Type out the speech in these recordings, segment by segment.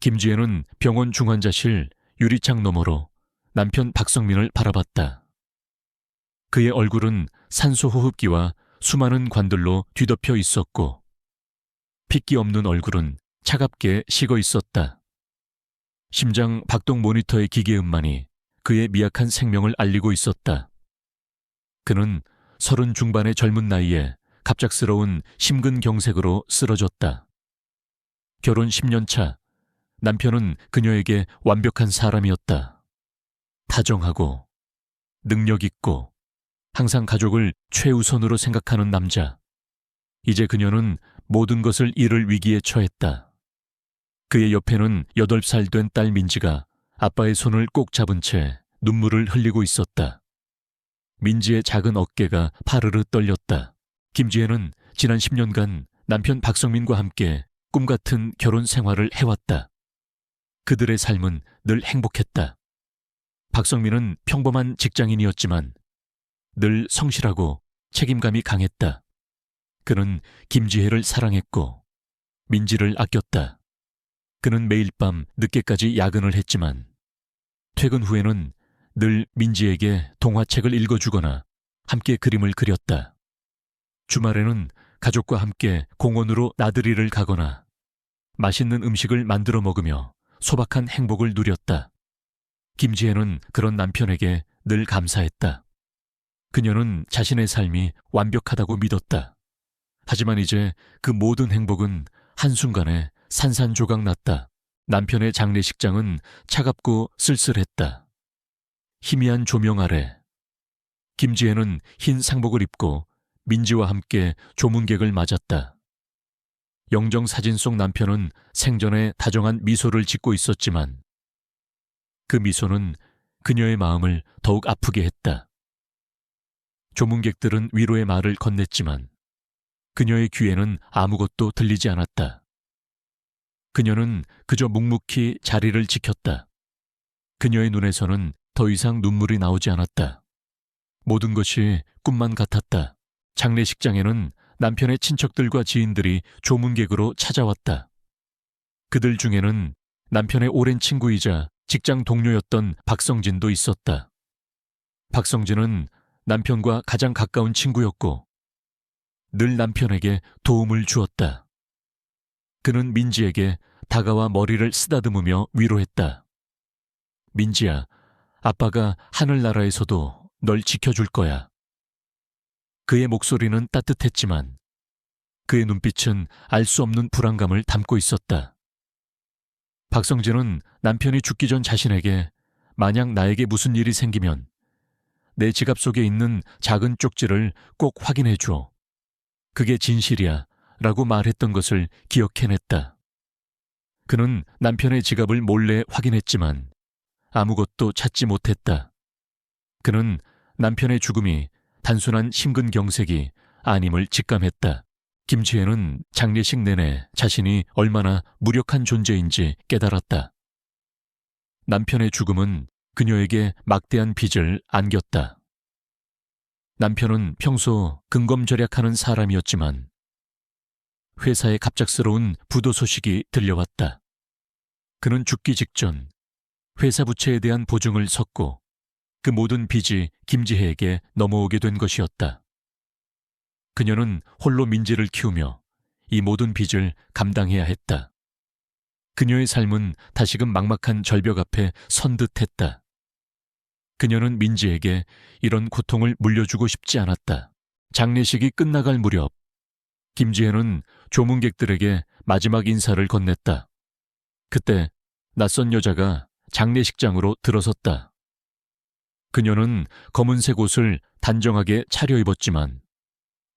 김지혜는 병원 중환자실 유리창 너머로 남편 박성민을 바라봤다. 그의 얼굴은 산소호흡기와 수많은 관들로 뒤덮여 있었고 핏기 없는 얼굴은 차갑게 식어 있었다. 심장 박동 모니터의 기계음만이 그의 미약한 생명을 알리고 있었다. 그는 30 중반의 젊은 나이에 갑작스러운 심근경색으로 쓰러졌다. 결혼 10년 차, 남편은 그녀에게 완벽한 사람이었다. 다정하고 능력 있고 항상 가족을 최우선으로 생각하는 남자. 이제 그녀는 모든 것을 잃을 위기에 처했다. 그의 옆에는 8살 된 딸 민지가 아빠의 손을 꼭 잡은 채 눈물을 흘리고 있었다. 민지의 작은 어깨가 파르르 떨렸다. 김지혜는 지난 10년간 남편 박성민과 함께 꿈같은 결혼 생활을 해왔다. 그들의 삶은 늘 행복했다. 박성민은 평범한 직장인이었지만 늘 성실하고 책임감이 강했다. 그는 김지혜를 사랑했고 민지를 아꼈다. 그는 매일 밤 늦게까지 야근을 했지만 퇴근 후에는 늘 민지에게 동화책을 읽어주거나 함께 그림을 그렸다. 주말에는 가족과 함께 공원으로 나들이를 가거나 맛있는 음식을 만들어 먹으며 소박한 행복을 누렸다. 김지혜는 그런 남편에게 늘 감사했다. 그녀는 자신의 삶이 완벽하다고 믿었다. 하지만 이제 그 모든 행복은 한순간에 산산조각 났다. 남편의 장례식장은 차갑고 쓸쓸했다. 희미한 조명 아래 김지혜는 흰 상복을 입고 민지와 함께 조문객을 맞았다. 영정사진 속 남편은 생전에 다정한 미소를 짓고 있었지만 그 미소는 그녀의 마음을 더욱 아프게 했다. 조문객들은 위로의 말을 건넸지만 그녀의 귀에는 아무것도 들리지 않았다. 그녀는 그저 묵묵히 자리를 지켰다. 그녀의 눈에서는 더 이상 눈물이 나오지 않았다. 모든 것이 꿈만 같았다. 장례식장에는 남편의 친척들과 지인들이 조문객으로 찾아왔다. 그들 중에는 남편의 오랜 친구이자 직장 동료였던 박성진도 있었다. 박성진은 남편과 가장 가까운 친구였고 늘 남편에게 도움을 주었다. 그는 민지에게 다가와 머리를 쓰다듬으며 위로했다. 민지야, 아빠가 하늘나라에서도 널 지켜줄 거야. 그의 목소리는 따뜻했지만 그의 눈빛은 알 수 없는 불안감을 담고 있었다. 박성진은 남편이 죽기 전 자신에게 만약 나에게 무슨 일이 생기면 내 지갑 속에 있는 작은 쪽지를 꼭 확인해 줘. 그게 진실이야 라고 말했던 것을 기억해냈다. 그는 남편의 지갑을 몰래 확인했지만 아무것도 찾지 못했다. 그는 남편의 죽음이 단순한 심근경색이 아님을 직감했다. 김지혜는 장례식 내내 자신이 얼마나 무력한 존재인지 깨달았다. 남편의 죽음은 그녀에게 막대한 빚을 안겼다. 남편은 평소 근검절약하는 사람이었지만 회사에 갑작스러운 부도 소식이 들려왔다. 그는 죽기 직전 회사 부채에 대한 보증을 섰고 그 모든 빚이 김지혜에게 넘어오게 된 것이었다. 그녀는 홀로 민지를 키우며 이 모든 빚을 감당해야 했다. 그녀의 삶은 다시금 막막한 절벽 앞에 선 듯했다. 그녀는 민지에게 이런 고통을 물려주고 싶지 않았다. 장례식이 끝나갈 무렵 김지혜는 조문객들에게 마지막 인사를 건넸다. 그때 낯선 여자가 장례식장으로 들어섰다. 그녀는 검은색 옷을 단정하게 차려입었지만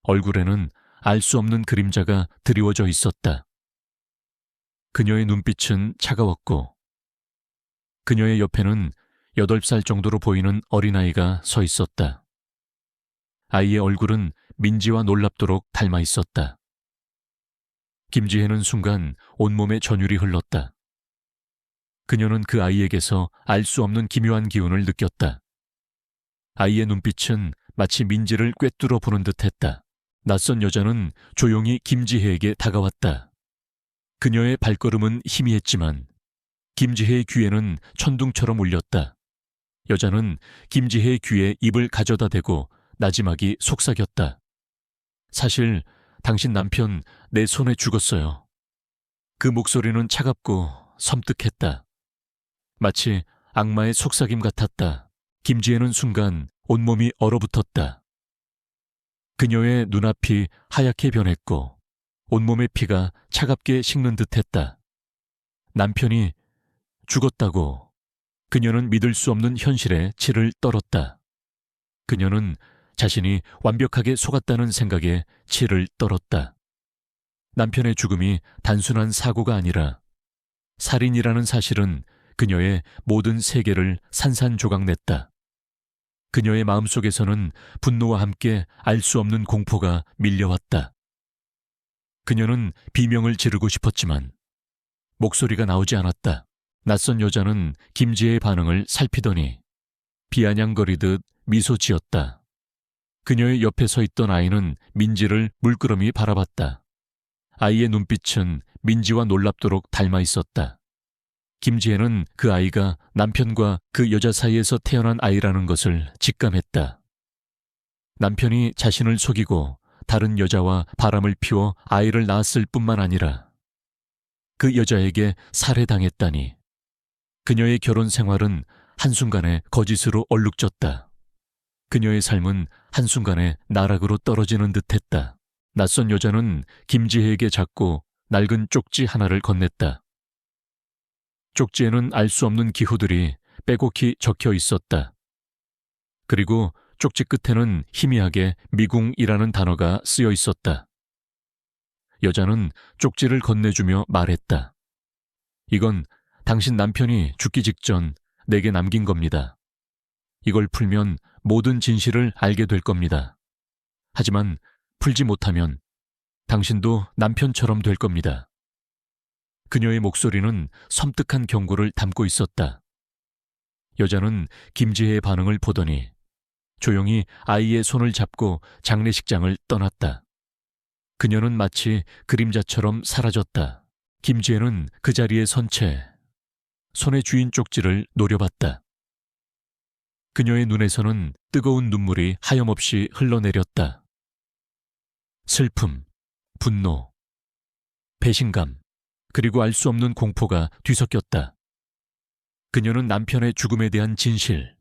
얼굴에는 알 수 없는 그림자가 드리워져 있었다. 그녀의 눈빛은 차가웠고 그녀의 옆에는 8살 정도로 보이는 어린아이가 서 있었다. 아이의 얼굴은 민지와 놀랍도록 닮아 있었다. 김지혜는 순간 온몸에 전율이 흘렀다. 그녀는 그 아이에게서 알 수 없는 기묘한 기운을 느꼈다. 아이의 눈빛은 마치 민지를 꿰뚫어 보는 듯했다. 낯선 여자는 조용히 김지혜에게 다가왔다. 그녀의 발걸음은 희미했지만 김지혜의 귀에는 천둥처럼 울렸다. 여자는 김지혜의 귀에 입을 가져다 대고 나지막이 속삭였다. 사실 당신 남편 내 손에 죽었어요. 그 목소리는 차갑고 섬뜩했다. 마치 악마의 속삭임 같았다. 김지혜는 순간 온몸이 얼어붙었다. 그녀의 눈앞이 하얗게 변했고 온몸의 피가 차갑게 식는 듯했다. 남편이 죽었다고. 그녀는 믿을 수 없는 현실에 치를 떨었다. 그녀는 자신이 완벽하게 속았다는 생각에 치를 떨었다. 남편의 죽음이 단순한 사고가 아니라 살인이라는 사실은 그녀의 모든 세계를 산산조각냈다. 그녀의 마음속에서는 분노와 함께 알 수 없는 공포가 밀려왔다. 그녀는 비명을 지르고 싶었지만 목소리가 나오지 않았다. 낯선 여자는 김지혜의 반응을 살피더니 비아냥거리듯 미소 지었다. 그녀의 옆에 서 있던 아이는 민지를 물끄러미 바라봤다. 아이의 눈빛은 민지와 놀랍도록 닮아 있었다. 김지혜는 그 아이가 남편과 그 여자 사이에서 태어난 아이라는 것을 직감했다. 남편이 자신을 속이고 다른 여자와 바람을 피워 아이를 낳았을 뿐만 아니라 그 여자에게 살해당했다니. 그녀의 결혼 생활은 한순간에 거짓으로 얼룩졌다. 그녀의 삶은 한순간에 나락으로 떨어지는 듯했다. 낯선 여자는 김지혜에게 작고 낡은 쪽지 하나를 건넸다. 쪽지에는 알 수 없는 기호들이 빼곡히 적혀 있었다. 그리고 쪽지 끝에는 희미하게 미궁이라는 단어가 쓰여 있었다. 여자는 쪽지를 건네주며 말했다. 이건 당신 남편이 죽기 직전 내게 남긴 겁니다. 이걸 풀면 모든 진실을 알게 될 겁니다. 하지만 풀지 못하면 당신도 남편처럼 될 겁니다. 그녀의 목소리는 섬뜩한 경고를 담고 있었다. 여자는 김지혜의 반응을 보더니 조용히 아이의 손을 잡고 장례식장을 떠났다. 그녀는 마치 그림자처럼 사라졌다. 김지혜는 그 자리에 선 채 손에 쥐인 쪽지를 노려봤다. 그녀의 눈에서는 뜨거운 눈물이 하염없이 흘러내렸다. 슬픔, 분노, 배신감, 그리고 알 수 없는 공포가 뒤섞였다. 그녀는 남편의 죽음에 대한 진실,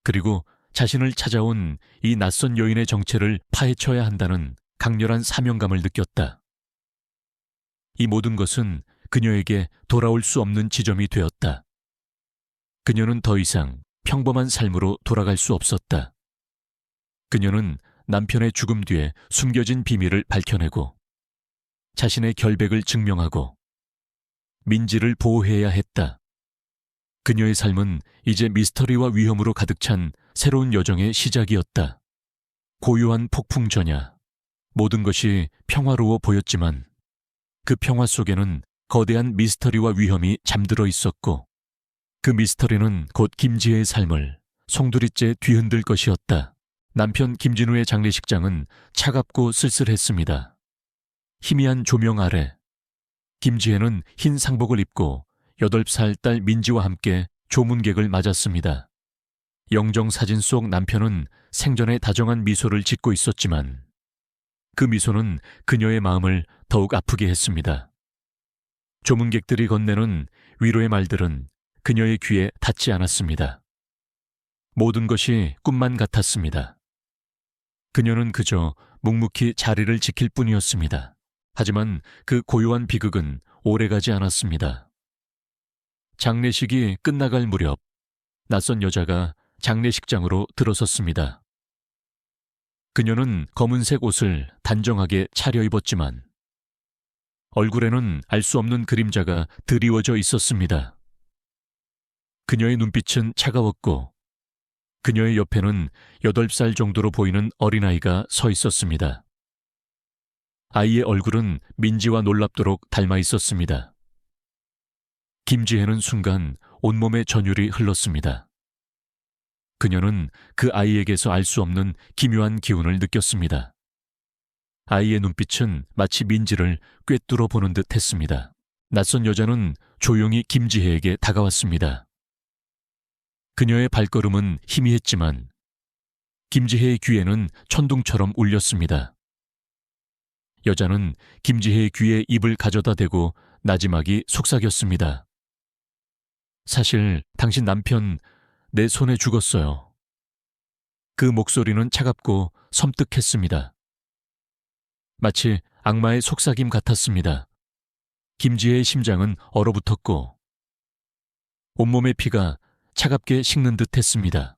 그리고 자신을 찾아온 이 낯선 여인의 정체를 파헤쳐야 한다는 강렬한 사명감을 느꼈다. 이 모든 것은 그녀에게 돌아올 수 없는 지점이 되었다. 그녀는 더 이상 평범한 삶으로 돌아갈 수 없었다. 그녀는 남편의 죽음 뒤에 숨겨진 비밀을 밝혀내고 자신의 결백을 증명하고 민지를 보호해야 했다. 그녀의 삶은 이제 미스터리와 위험으로 가득 찬 새로운 여정의 시작이었다. 고요한 폭풍 전야, 모든 것이 평화로워 보였지만 그 평화 속에는 거대한 미스터리와 위험이 잠들어 있었고 그 미스터리는 곧 김지혜의 삶을 송두리째 뒤흔들 것이었다. 남편 김진우의 장례식장은 차갑고 쓸쓸했습니다. 희미한 조명 아래 김지혜는 흰 상복을 입고 8살 딸 민지와 함께 조문객을 맞았습니다. 영정사진 속 남편은 생전에 다정한 미소를 짓고 있었지만 그 미소는 그녀의 마음을 더욱 아프게 했습니다. 조문객들이 건네는 위로의 말들은 그녀의 귀에 닿지 않았습니다. 모든 것이 꿈만 같았습니다. 그녀는 그저 묵묵히 자리를 지킬 뿐이었습니다. 하지만 그 고요한 비극은 오래가지 않았습니다. 장례식이 끝나갈 무렵 낯선 여자가 장례식장으로 들어섰습니다. 그녀는 검은색 옷을 단정하게 차려입었지만 얼굴에는 알 수 없는 그림자가 드리워져 있었습니다. 그녀의 눈빛은 차가웠고 그녀의 옆에는 8살 정도로 보이는 어린아이가 서 있었습니다. 아이의 얼굴은 민지와 놀랍도록 닮아 있었습니다. 김지혜는 순간 온몸에 전율이 흘렀습니다. 그녀는 그 아이에게서 알 수 없는 기묘한 기운을 느꼈습니다. 아이의 눈빛은 마치 민지를 꿰뚫어 보는 듯 했습니다. 낯선 여자는 조용히 김지혜에게 다가왔습니다. 그녀의 발걸음은 희미했지만 김지혜의 귀에는 천둥처럼 울렸습니다. 여자는 김지혜의 귀에 입을 가져다 대고 나지막이 속삭였습니다. 사실 당신 남편 내 손에 죽었어요. 그 목소리는 차갑고 섬뜩했습니다. 마치 악마의 속삭임 같았습니다. 김지혜의 심장은 얼어붙었고 온몸의 피가 차갑게 식는 듯 했습니다.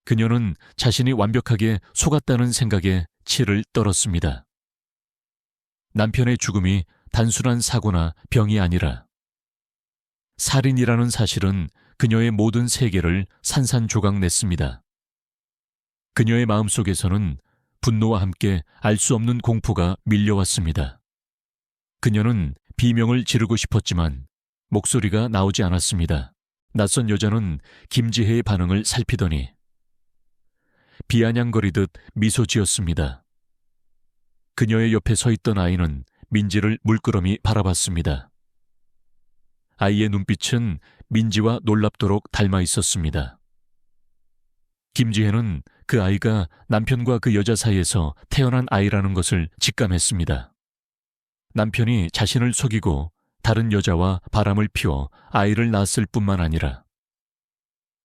그녀는 자신이 완벽하게 속았다는 생각에 치를 떨었습니다. 남편의 죽음이 단순한 사고나 병이 아니라 살인이라는 사실은 그녀의 모든 세계를 산산조각냈습니다. 그녀의 마음속에서는 분노와 함께 알 수 없는 공포가 밀려왔습니다. 그녀는 비명을 지르고 싶었지만 목소리가 나오지 않았습니다. 낯선 여자는 김지혜의 반응을 살피더니 비아냥거리듯 미소 지었습니다. 그녀의 옆에 서 있던 아이는 민지를 물끄러미 바라봤습니다. 아이의 눈빛은 민지와 놀랍도록 닮아 있었습니다. 김지혜는 그 아이가 남편과 그 여자 사이에서 태어난 아이라는 것을 직감했습니다. 남편이 자신을 속이고 다른 여자와 바람을 피워 아이를 낳았을 뿐만 아니라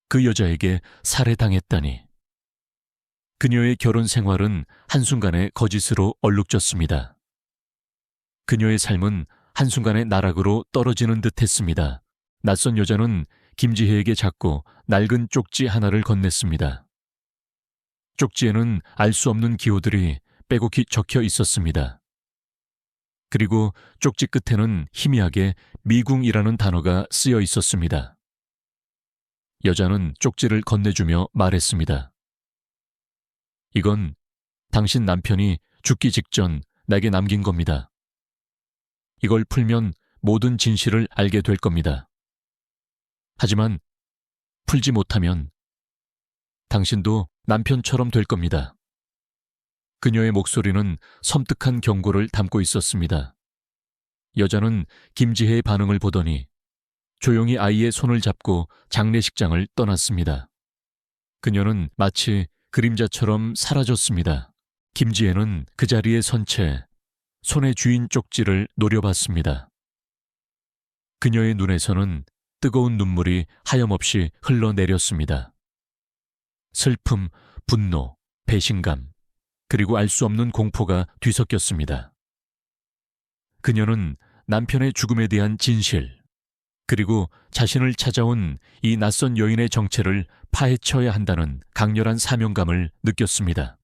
그 여자에게 살해당했다니. 그녀의 결혼 생활은 한순간에 거짓으로 얼룩졌습니다. 그녀의 삶은 한순간에 나락으로 떨어지는 듯 했습니다. 낯선 여자는 김지혜에게 작고 낡은 쪽지 하나를 건넸습니다. 쪽지에는 알 수 없는 기호들이 빼곡히 적혀 있었습니다. 그리고 쪽지 끝에는 희미하게 미궁이라는 단어가 쓰여 있었습니다. 여자는 쪽지를 건네주며 말했습니다. 이건 당신 남편이 죽기 직전 내게 남긴 겁니다. 이걸 풀면 모든 진실을 알게 될 겁니다. 하지만 풀지 못하면 당신도 남편처럼 될 겁니다. 그녀의 목소리는 섬뜩한 경고를 담고 있었습니다. 여자는 김지혜의 반응을 보더니 조용히 아이의 손을 잡고 장례식장을 떠났습니다. 그녀는 마치 그림자처럼 사라졌습니다. 김지혜는 그 자리에 선 채 손에 쥐인 쪽지를 노려봤습니다. 그녀의 눈에서는 뜨거운 눈물이 하염없이 흘러내렸습니다. 슬픔, 분노, 배신감, 그리고 알 수 없는 공포가 뒤섞였습니다. 그녀는 남편의 죽음에 대한 진실, 그리고 자신을 찾아온 이 낯선 여인의 정체를 파헤쳐야 한다는 강렬한 사명감을 느꼈습니다.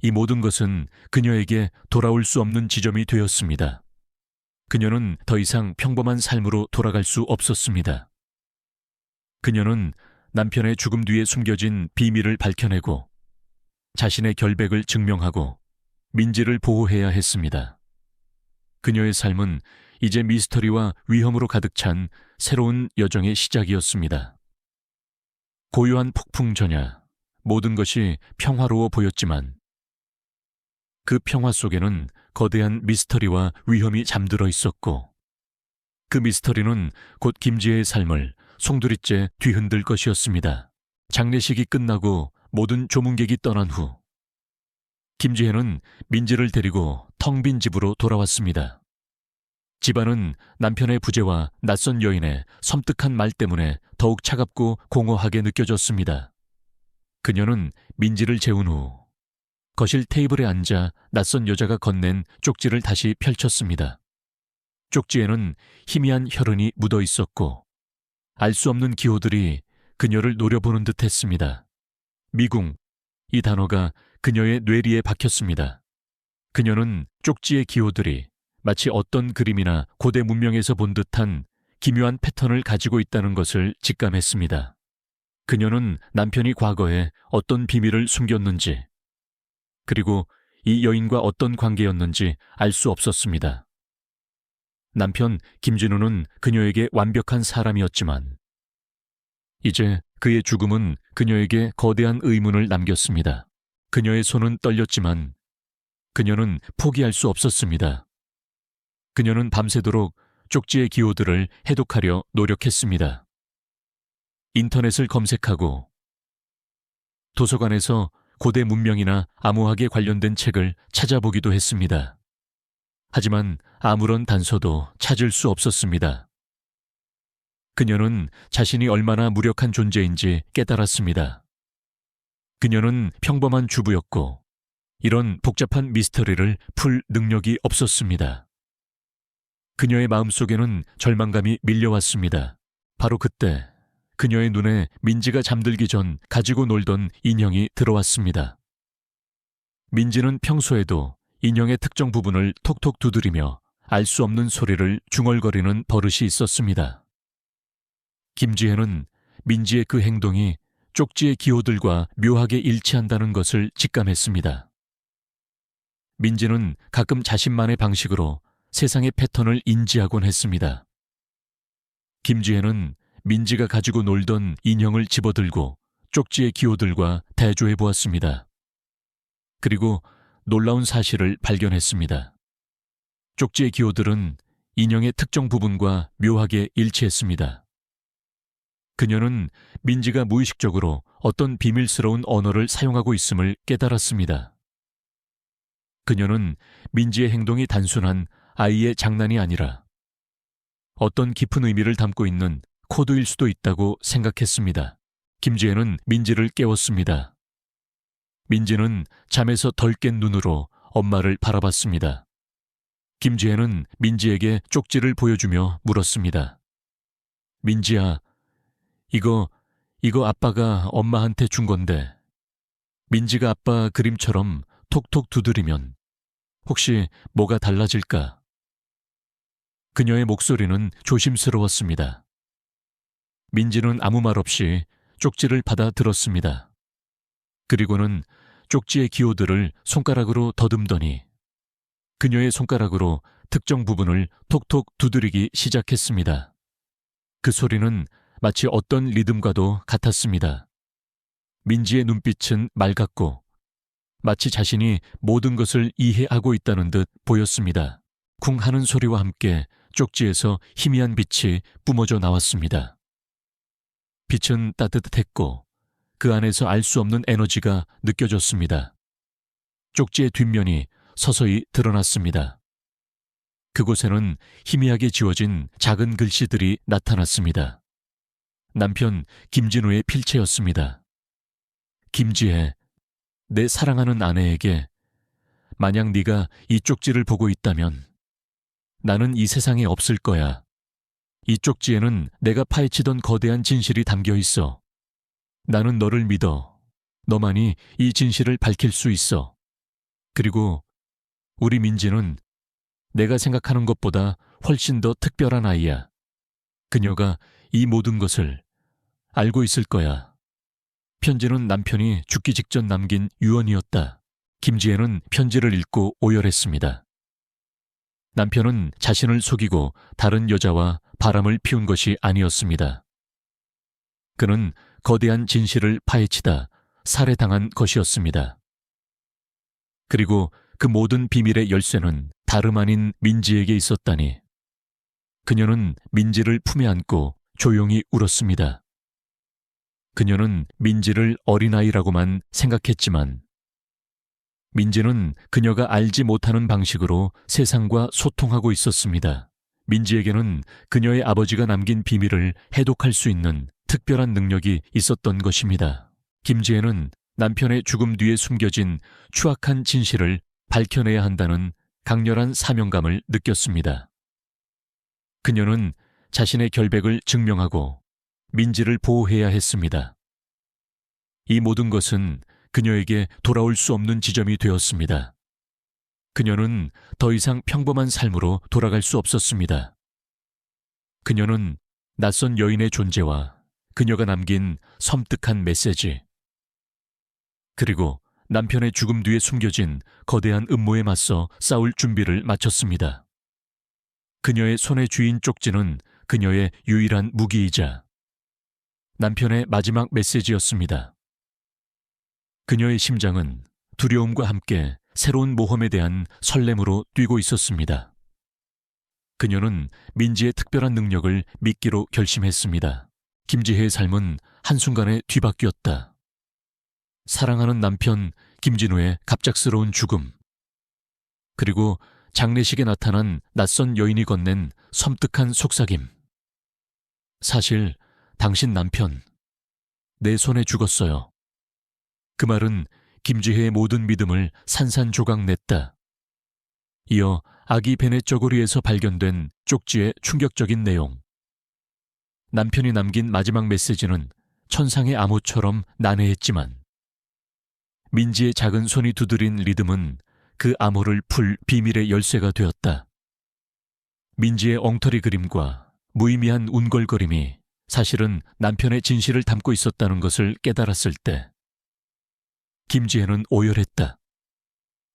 이 모든 것은 그녀에게 돌아올 수 없는 지점이 되었습니다. 그녀는 더 이상 평범한 삶으로 돌아갈 수 없었습니다. 그녀는 남편의 죽음 뒤에 숨겨진 비밀을 밝혀내고 자신의 결백을 증명하고 민지를 보호해야 했습니다. 그녀의 삶은 이제 미스터리와 위험으로 가득 찬 새로운 여정의 시작이었습니다. 고요한 폭풍 전야, 모든 것이 평화로워 보였지만 그 평화 속에는 거대한 미스터리와 위험이 잠들어 있었고 그 미스터리는 곧 김지혜의 삶을 송두리째 뒤흔들 것이었습니다. 장례식이 끝나고 모든 조문객이 떠난 후 김지혜는 민지를 데리고 텅 빈 집으로 돌아왔습니다. 집안은 남편의 부재와 낯선 여인의 섬뜩한 말 때문에 더욱 차갑고 공허하게 느껴졌습니다. 그녀는 민지를 재운 후 거실 테이블에 앉아 낯선 여자가 건넨 쪽지를 다시 펼쳤습니다. 쪽지에는 희미한 혈흔이 묻어 있었고 알 수 없는 기호들이 그녀를 노려보는 듯 했습니다. 미궁, 이 단어가 그녀의 뇌리에 박혔습니다. 그녀는 쪽지의 기호들이 마치 어떤 그림이나 고대 문명에서 본 듯한 기묘한 패턴을 가지고 있다는 것을 직감했습니다. 그녀는 남편이 과거에 어떤 비밀을 숨겼는지, 그리고 이 여인과 어떤 관계였는지 알 수 없었습니다. 남편 김진우는 그녀에게 완벽한 사람이었지만 이제 그의 죽음은 그녀에게 거대한 의문을 남겼습니다. 그녀의 손은 떨렸지만 그녀는 포기할 수 없었습니다. 그녀는 밤새도록 쪽지의 기호들을 해독하려 노력했습니다. 인터넷을 검색하고 도서관에서 고대 문명이나 암호학에 관련된 책을 찾아보기도 했습니다. 하지만 아무런 단서도 찾을 수 없었습니다. 그녀는 자신이 얼마나 무력한 존재인지 깨달았습니다. 그녀는 평범한 주부였고 이런 복잡한 미스터리를 풀 능력이 없었습니다. 그녀의 마음속에는 절망감이 밀려왔습니다. 바로 그때 그녀의 눈에 민지가 잠들기 전 가지고 놀던 인형이 들어왔습니다. 민지는 평소에도 인형의 특정 부분을 톡톡 두드리며 알 수 없는 소리를 중얼거리는 버릇이 있었습니다. 김지혜는 민지의 그 행동이 쪽지의 기호들과 묘하게 일치한다는 것을 직감했습니다. 민지는 가끔 자신만의 방식으로 세상의 패턴을 인지하곤 했습니다. 김지혜는 민지가 가지고 놀던 인형을 집어들고 쪽지의 기호들과 대조해 보았습니다. 그리고 놀라운 사실을 발견했습니다. 쪽지의 기호들은 인형의 특정 부분과 묘하게 일치했습니다. 그녀는 민지가 무의식적으로 어떤 비밀스러운 언어를 사용하고 있음을 깨달았습니다. 그녀는 민지의 행동이 단순한 아이의 장난이 아니라 어떤 깊은 의미를 담고 있는 코드일 수도 있다고 생각했습니다. 김지혜는 민지를 깨웠습니다. 민지는 잠에서 덜 깬 눈으로 엄마를 바라봤습니다. 김지혜는 민지에게 쪽지를 보여주며 물었습니다. 민지야, 이거 아빠가 엄마한테 준 건데 민지가 아빠 그림처럼 톡톡 두드리면 혹시 뭐가 달라질까? 그녀의 목소리는 조심스러웠습니다. 민지는 아무 말 없이 쪽지를 받아 들었습니다. 그리고는 쪽지의 기호들을 손가락으로 더듬더니 그녀의 손가락으로 특정 부분을 톡톡 두드리기 시작했습니다. 그 소리는 마치 어떤 리듬과도 같았습니다. 민지의 눈빛은 맑았고 마치 자신이 모든 것을 이해하고 있다는 듯 보였습니다. 쿵 하는 소리와 함께 쪽지에서 희미한 빛이 뿜어져 나왔습니다. 빛은 따뜻했고 그 안에서 알 수 없는 에너지가 느껴졌습니다. 쪽지의 뒷면이 서서히 드러났습니다. 그곳에는 희미하게 지워진 작은 글씨들이 나타났습니다. 남편 김진우의 필체였습니다. 김지혜, 내 사랑하는 아내에게 만약 네가 이 쪽지를 보고 있다면 나는 이 세상에 없을 거야. 이 쪽지에는 내가 파헤치던 거대한 진실이 담겨 있어. 나는 너를 믿어. 너만이 이 진실을 밝힐 수 있어. 그리고 우리 민지는 내가 생각하는 것보다 훨씬 더 특별한 아이야. 그녀가 이 모든 것을 알고 있을 거야. 편지는 남편이 죽기 직전 남긴 유언이었다. 김지혜는 편지를 읽고 오열했습니다. 남편은 자신을 속이고 다른 여자와 바람을 피운 것이 아니었습니다. 그는 거대한 진실을 파헤치다 살해당한 것이었습니다. 그리고 그 모든 비밀의 열쇠는 다름 아닌 민지에게 있었다니. 그녀는 민지를 품에 안고 조용히 울었습니다. 그녀는 민지를 어린아이라고만 생각했지만 민지는 그녀가 알지 못하는 방식으로 세상과 소통하고 있었습니다. 민지에게는 그녀의 아버지가 남긴 비밀을 해독할 수 있는 특별한 능력이 있었던 것입니다. 김지혜는 남편의 죽음 뒤에 숨겨진 추악한 진실을 밝혀내야 한다는 강렬한 사명감을 느꼈습니다. 그녀는 자신의 결백을 증명하고 민지를 보호해야 했습니다. 이 모든 것은 그녀에게 돌아올 수 없는 지점이 되었습니다. 그녀는 더 이상 평범한 삶으로 돌아갈 수 없었습니다. 그녀는 낯선 여인의 존재와 그녀가 남긴 섬뜩한 메시지, 그리고 남편의 죽음 뒤에 숨겨진 거대한 음모에 맞서 싸울 준비를 마쳤습니다. 그녀의 손에 쥐인 쪽지는 그녀의 유일한 무기이자 남편의 마지막 메시지였습니다. 그녀의 심장은 두려움과 함께 새로운 모험에 대한 설렘으로 뛰고 있었습니다. 그녀는 민지의 특별한 능력을 믿기로 결심했습니다. 김지혜의 삶은 한순간에 뒤바뀌었다. 사랑하는 남편 김진우의 갑작스러운 죽음, 그리고 장례식에 나타난 낯선 여인이 건넨 섬뜩한 속삭임. 사실 당신 남편, 내 손에 죽었어요. 그 말은 김지혜의 모든 믿음을 산산조각 냈다. 이어 아기 베넷 저고리에서 발견된 쪽지의 충격적인 내용. 남편이 남긴 마지막 메시지는 천상의 암호처럼 난해했지만 민지의 작은 손이 두드린 리듬은 그 암호를 풀 비밀의 열쇠가 되었다. 민지의 엉터리 그림과 무의미한 운걸거림이 사실은 남편의 진실을 담고 있었다는 것을 깨달았을 때 김지혜는 오열했다.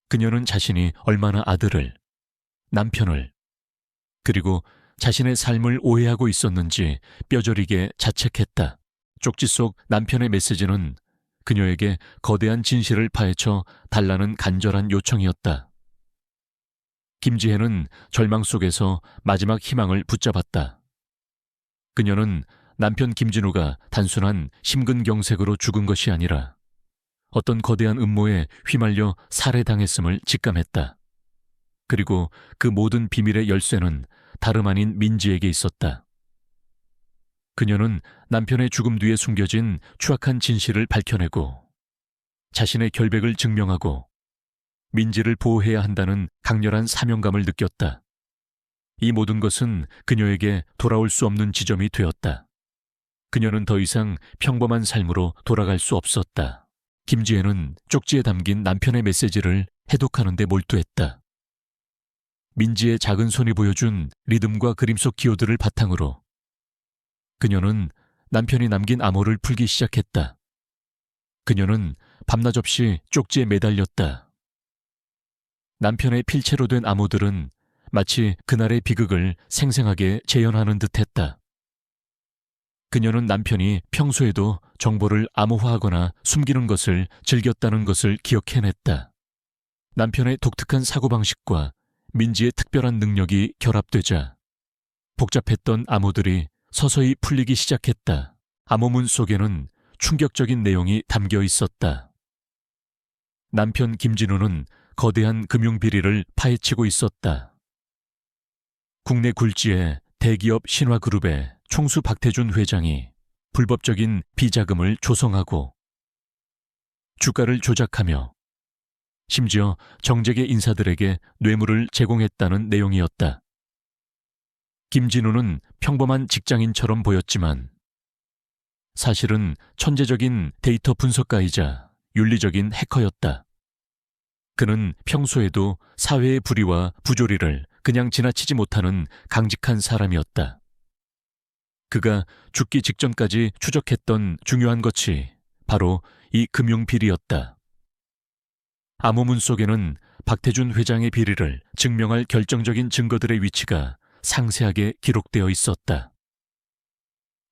그녀는 자신이 얼마나 아들을, 남편을, 그리고 자신의 삶을 오해하고 있었는지 뼈저리게 자책했다. 쪽지 속 남편의 메시지는 그녀에게 거대한 진실을 파헤쳐 달라는 간절한 요청이었다. 김지혜는 절망 속에서 마지막 희망을 붙잡았다. 그녀는 남편 김진우가 단순한 심근경색으로 죽은 것이 아니라 어떤 거대한 음모에 휘말려 살해당했음을 직감했다. 그리고 그 모든 비밀의 열쇠는 다름 아닌 민지에게 있었다. 그녀는 남편의 죽음 뒤에 숨겨진 추악한 진실을 밝혀내고 자신의 결백을 증명하고 민지를 보호해야 한다는 강렬한 사명감을 느꼈다. 이 모든 것은 그녀에게 돌아올 수 없는 지점이 되었다. 그녀는 더 이상 평범한 삶으로 돌아갈 수 없었다. 김지혜는 쪽지에 담긴 남편의 메시지를 해독하는 데 몰두했다. 민지의 작은 손이 보여준 리듬과 그림 속 기호들을 바탕으로 그녀는 남편이 남긴 암호를 풀기 시작했다. 그녀는 밤낮 없이 쪽지에 매달렸다. 남편의 필체로 된 암호들은 마치 그날의 비극을 생생하게 재현하는 듯했다. 그녀는 남편이 평소에도 정보를 암호화하거나 숨기는 것을 즐겼다는 것을 기억해냈다. 남편의 독특한 사고방식과 민지의 특별한 능력이 결합되자 복잡했던 암호들이 서서히 풀리기 시작했다. 암호문 속에는 충격적인 내용이 담겨 있었다. 남편 김진우는 거대한 금융비리를 파헤치고 있었다. 국내 굴지의 대기업 신화그룹의 총수 박태준 회장이 불법적인 비자금을 조성하고 주가를 조작하며 심지어 정재계 인사들에게 뇌물을 제공했다는 내용이었다. 김진우는 평범한 직장인처럼 보였지만 사실은 천재적인 데이터 분석가이자 윤리적인 해커였다. 그는 평소에도 사회의 불의와 부조리를 그냥 지나치지 못하는 강직한 사람이었다. 그가 죽기 직전까지 추적했던 중요한 것이 바로 이 금융비리였다. 암호문 속에는 박태준 회장의 비리를 증명할 결정적인 증거들의 위치가 상세하게 기록되어 있었다.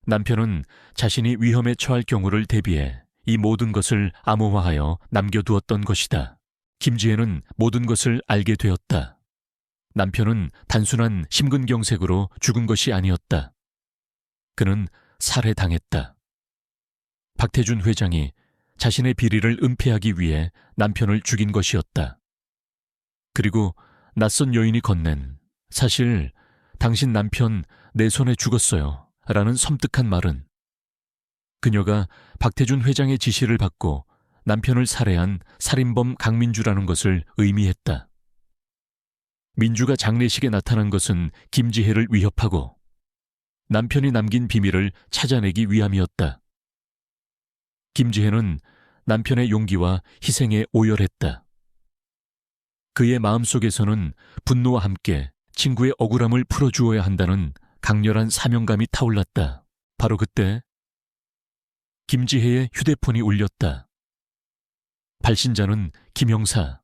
남편은 자신이 위험에 처할 경우를 대비해 이 모든 것을 암호화하여 남겨두었던 것이다. 김지혜는 모든 것을 알게 되었다. 남편은 단순한 심근경색으로 죽은 것이 아니었다. 그는 살해당했다. 박태준 회장이 자신의 비리를 은폐하기 위해 남편을 죽인 것이었다. 그리고 낯선 여인이 건넨 사실 당신 남편 내 손에 죽었어요 라는 섬뜩한 말은 그녀가 박태준 회장의 지시를 받고 남편을 살해한 살인범 강민주라는 것을 의미했다. 민주가 장례식에 나타난 것은 김지혜를 위협하고 남편이 남긴 비밀을 찾아내기 위함이었다. 김지혜는 남편의 용기와 희생에 오열했다. 그의 마음속에서는 분노와 함께 친구의 억울함을 풀어주어야 한다는 강렬한 사명감이 타올랐다. 바로 그때 김지혜의 휴대폰이 울렸다. 발신자는 김 형사.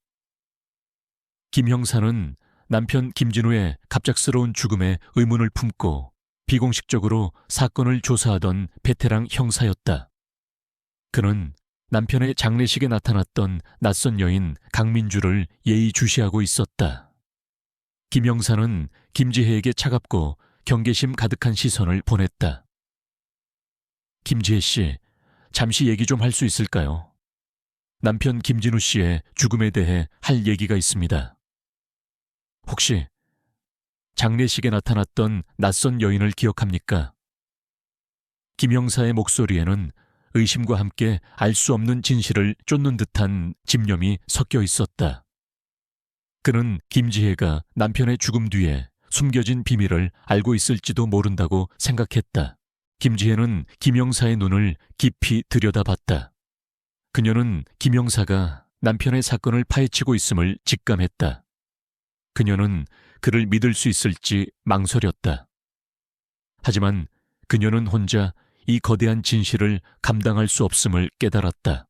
김 형사는 남편 김진우의 갑작스러운 죽음에 의문을 품고 비공식적으로 사건을 조사하던 베테랑 형사였다. 그는 남편의 장례식에 나타났던 낯선 여인 강민주를 예의주시하고 있었다. 김 형사는 김지혜에게 차갑고 경계심 가득한 시선을 보냈다. 김지혜 씨, 잠시 얘기 좀 할 수 있을까요? 남편 김진우 씨의 죽음에 대해 할 얘기가 있습니다. 혹시 장례식에 나타났던 낯선 여인을 기억합니까? 김 형사의 목소리에는 의심과 함께 알 수 없는 진실을 쫓는 듯한 집념이 섞여 있었다. 그는 김지혜가 남편의 죽음 뒤에 숨겨진 비밀을 알고 있을지도 모른다고 생각했다. 김지혜는 김 형사의 눈을 깊이 들여다봤다. 그녀는 김 형사가 남편의 사건을 파헤치고 있음을 직감했다. 그녀는 그를 믿을 수 있을지 망설였다. 하지만 그녀는 혼자 이 거대한 진실을 감당할 수 없음을 깨달았다.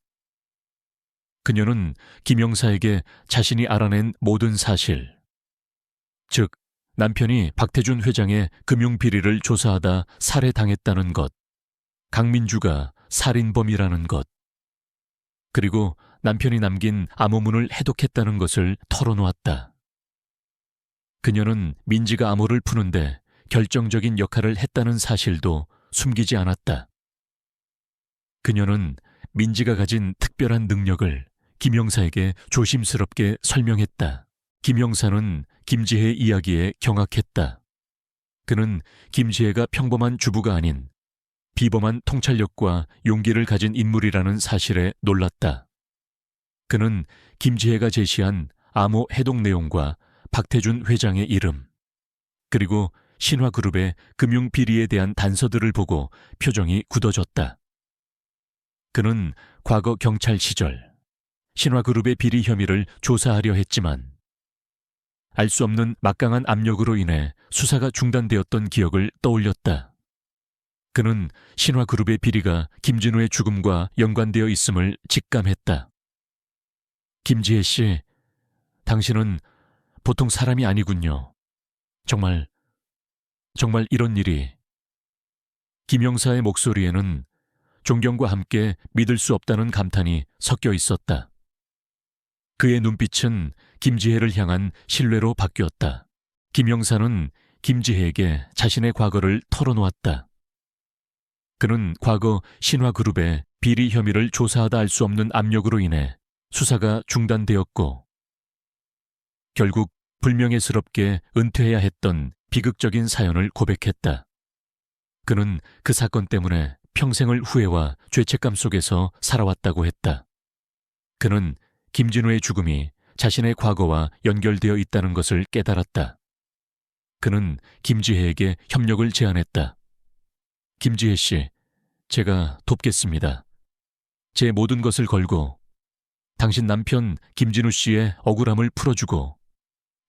그녀는 김 형사에게 자신이 알아낸 모든 사실, 즉 남편이 박태준 회장의 금융비리를 조사하다 살해당했다는 것, 강민주가 살인범이라는 것, 그리고 남편이 남긴 암호문을 해독했다는 것을 털어놓았다. 그녀는 민지가 암호를 푸는데 결정적인 역할을 했다는 사실도 숨기지 않았다. 그녀는 민지가 가진 특별한 능력을 김 형사에게 조심스럽게 설명했다. 김 형사는 김지혜의 이야기에 경악했다. 그는 김지혜가 평범한 주부가 아닌 비범한 통찰력과 용기를 가진 인물이라는 사실에 놀랐다. 그는 김지혜가 제시한 암호 해독 내용과 박태준 회장의 이름, 그리고 신화그룹의 금융비리에 대한 단서들을 보고 표정이 굳어졌다. 그는 과거 경찰 시절 신화그룹의 비리 혐의를 조사하려 했지만 알 수 없는 막강한 압력으로 인해 수사가 중단되었던 기억을 떠올렸다. 그는 신화그룹의 비리가 김진우의 죽음과 연관되어 있음을 직감했다. 김지혜 씨, 당신은 보통 사람이 아니군요. 정말 이런 일이. 김 형사의 목소리에는 존경과 함께 믿을 수 없다는 감탄이 섞여 있었다. 그의 눈빛은 김지혜를 향한 신뢰로 바뀌었다. 김 형사는 김지혜에게 자신의 과거를 털어놓았다. 그는 과거 신화그룹의 비리 혐의를 조사하다 알 수 없는 압력으로 인해 수사가 중단되었고 결국 불명예스럽게 은퇴해야 했던 비극적인 사연을 고백했다. 그는 그 사건 때문에 평생을 후회와 죄책감 속에서 살아왔다고 했다. 그는 김진우의 죽음이 자신의 과거와 연결되어 있다는 것을 깨달았다. 그는 김지혜에게 협력을 제안했다. 김지혜 씨, 제가 돕겠습니다. 제 모든 것을 걸고 당신 남편 김진우 씨의 억울함을 풀어주고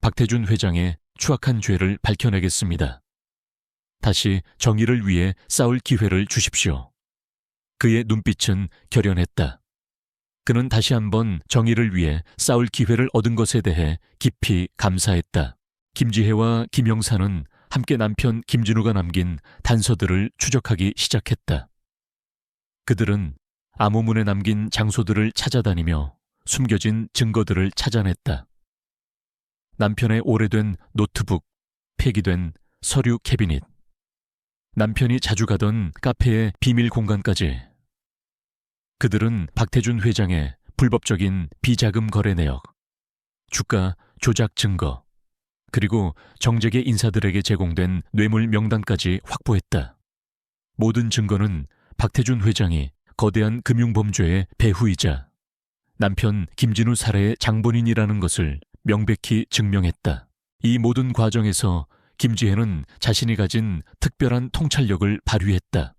박태준 회장의 추악한 죄를 밝혀내겠습니다. 다시 정의를 위해 싸울 기회를 주십시오. 그의 눈빛은 결연했다. 그는 다시 한번 정의를 위해 싸울 기회를 얻은 것에 대해 깊이 감사했다. 김지혜와 김 형사는 함께 남편 김진우가 남긴 단서들을 추적하기 시작했다. 그들은 암호문에 남긴 장소들을 찾아다니며 숨겨진 증거들을 찾아냈다. 남편의 오래된 노트북, 폐기된 서류 캐비닛, 남편이 자주 가던 카페의 비밀 공간까지. 그들은 박태준 회장의 불법적인 비자금 거래 내역, 주가 조작 증거, 그리고 정재계 인사들에게 제공된 뇌물 명단까지 확보했다. 모든 증거는 박태준 회장이 거대한 금융범죄의 배후이자 남편 김진우 살해의 장본인이라는 것을 명백히 증명했다. 이 모든 과정에서 김지혜는 자신이 가진 특별한 통찰력을 발휘했다.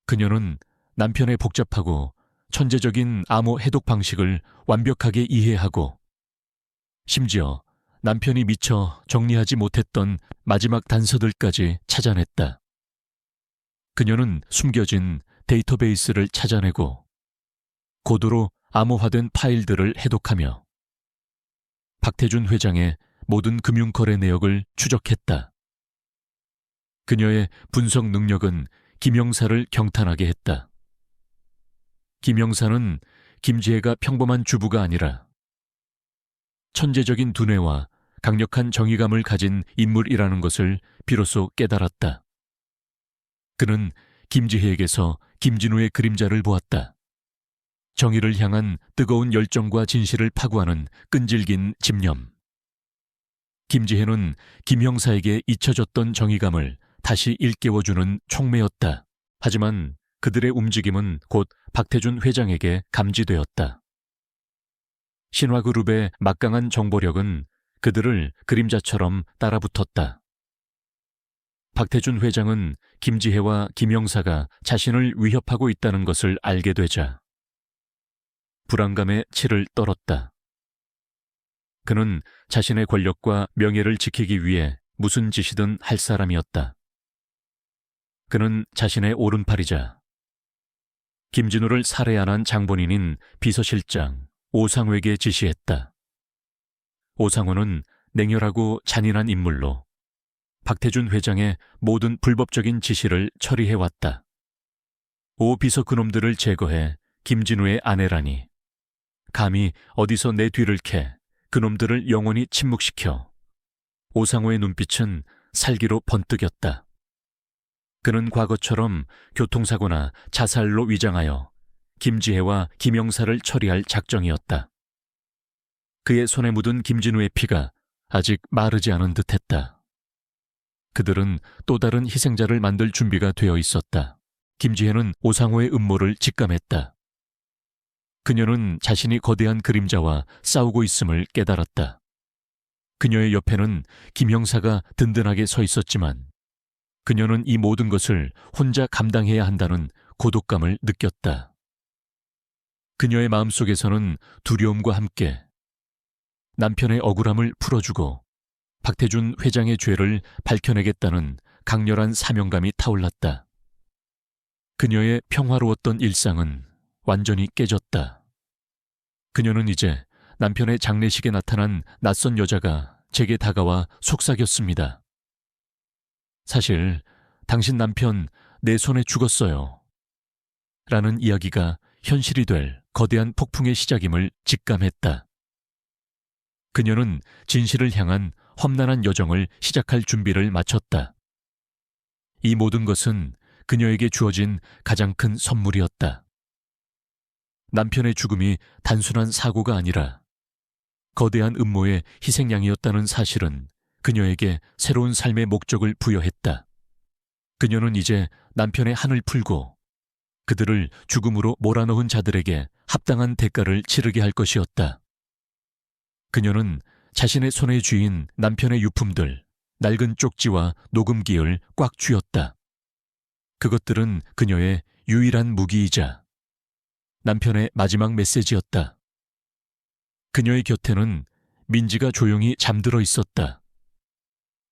그녀는 남편의 복잡하고 천재적인 암호 해독 방식을 완벽하게 이해하고 심지어 남편이 미처 정리하지 못했던 마지막 단서들까지 찾아냈다. 그녀는 숨겨진 데이터베이스를 찾아내고 고도로 암호화된 파일들을 해독하며 박태준 회장의 모든 금융거래 내역을 추적했다. 그녀의 분석 능력은 김 형사를 경탄하게 했다. 김 형사는 김지혜가 평범한 주부가 아니라 천재적인 두뇌와 강력한 정의감을 가진 인물이라는 것을 비로소 깨달았다. 그는 김지혜에게서 김진우의 그림자를 보았다. 정의를 향한 뜨거운 열정과 진실을 파구하는 끈질긴 집념. 김지혜는 김 형사에게 잊혀졌던 정의감을 다시 일깨워주는 촉매였다. 하지만 그들의 움직임은 곧 박태준 회장에게 감지되었다. 신화그룹의 막강한 정보력은 그들을 그림자처럼 따라붙었다. 박태준 회장은 김지혜와 김 형사가 자신을 위협하고 있다는 것을 알게 되자 불안감에 치를 떨었다. 그는 자신의 권력과 명예를 지키기 위해 무슨 짓이든 할 사람이었다. 그는 자신의 오른팔이자 김진우를 살해한 장본인인 비서실장 오상호에게 지시했다. 오상호는 냉혈하고 잔인한 인물로 박태준 회장의 모든 불법적인 지시를 처리해왔다. 오 비서 그놈들을 제거해 김진우의 아내라니. 감히 어디서 내 뒤를 캐 그놈들을 영원히 침묵시켜. 오상호의 눈빛은 살기로 번뜩였다. 그는 과거처럼 교통사고나 자살로 위장하여 김지혜와 김영사를 처리할 작정이었다. 그의 손에 묻은 김진우의 피가 아직 마르지 않은 듯했다. 그들은 또 다른 희생자를 만들 준비가 되어 있었다. 김지혜는 오상호의 음모를 직감했다. 그녀는 자신이 거대한 그림자와 싸우고 있음을 깨달았다. 그녀의 옆에는 김 형사가 든든하게 서 있었지만 그녀는 이 모든 것을 혼자 감당해야 한다는 고독감을 느꼈다. 그녀의 마음속에서는 두려움과 함께 남편의 억울함을 풀어주고 박태준 회장의 죄를 밝혀내겠다는 강렬한 사명감이 타올랐다. 그녀의 평화로웠던 일상은 완전히 깨졌다. 그녀는 이제 남편의 장례식에 나타난 낯선 여자가 제게 다가와 속삭였습니다. 사실 당신 남편 내 손에 죽었어요. 라는 이야기가 현실이 될 거대한 폭풍의 시작임을 직감했다. 그녀는 진실을 향한 험난한 여정을 시작할 준비를 마쳤다. 이 모든 것은 그녀에게 주어진 가장 큰 선물이었다. 남편의 죽음이 단순한 사고가 아니라 거대한 음모의 희생양이었다는 사실은 그녀에게 새로운 삶의 목적을 부여했다. 그녀는 이제 남편의 한을 풀고 그들을 죽음으로 몰아넣은 자들에게 합당한 대가를 치르게 할 것이었다. 그녀는 자신의 손에 쥐인 남편의 유품들, 낡은 쪽지와 녹음기를 꽉 쥐었다. 그것들은 그녀의 유일한 무기이자 남편의 마지막 메시지였다. 그녀의 곁에는 민지가 조용히 잠들어 있었다.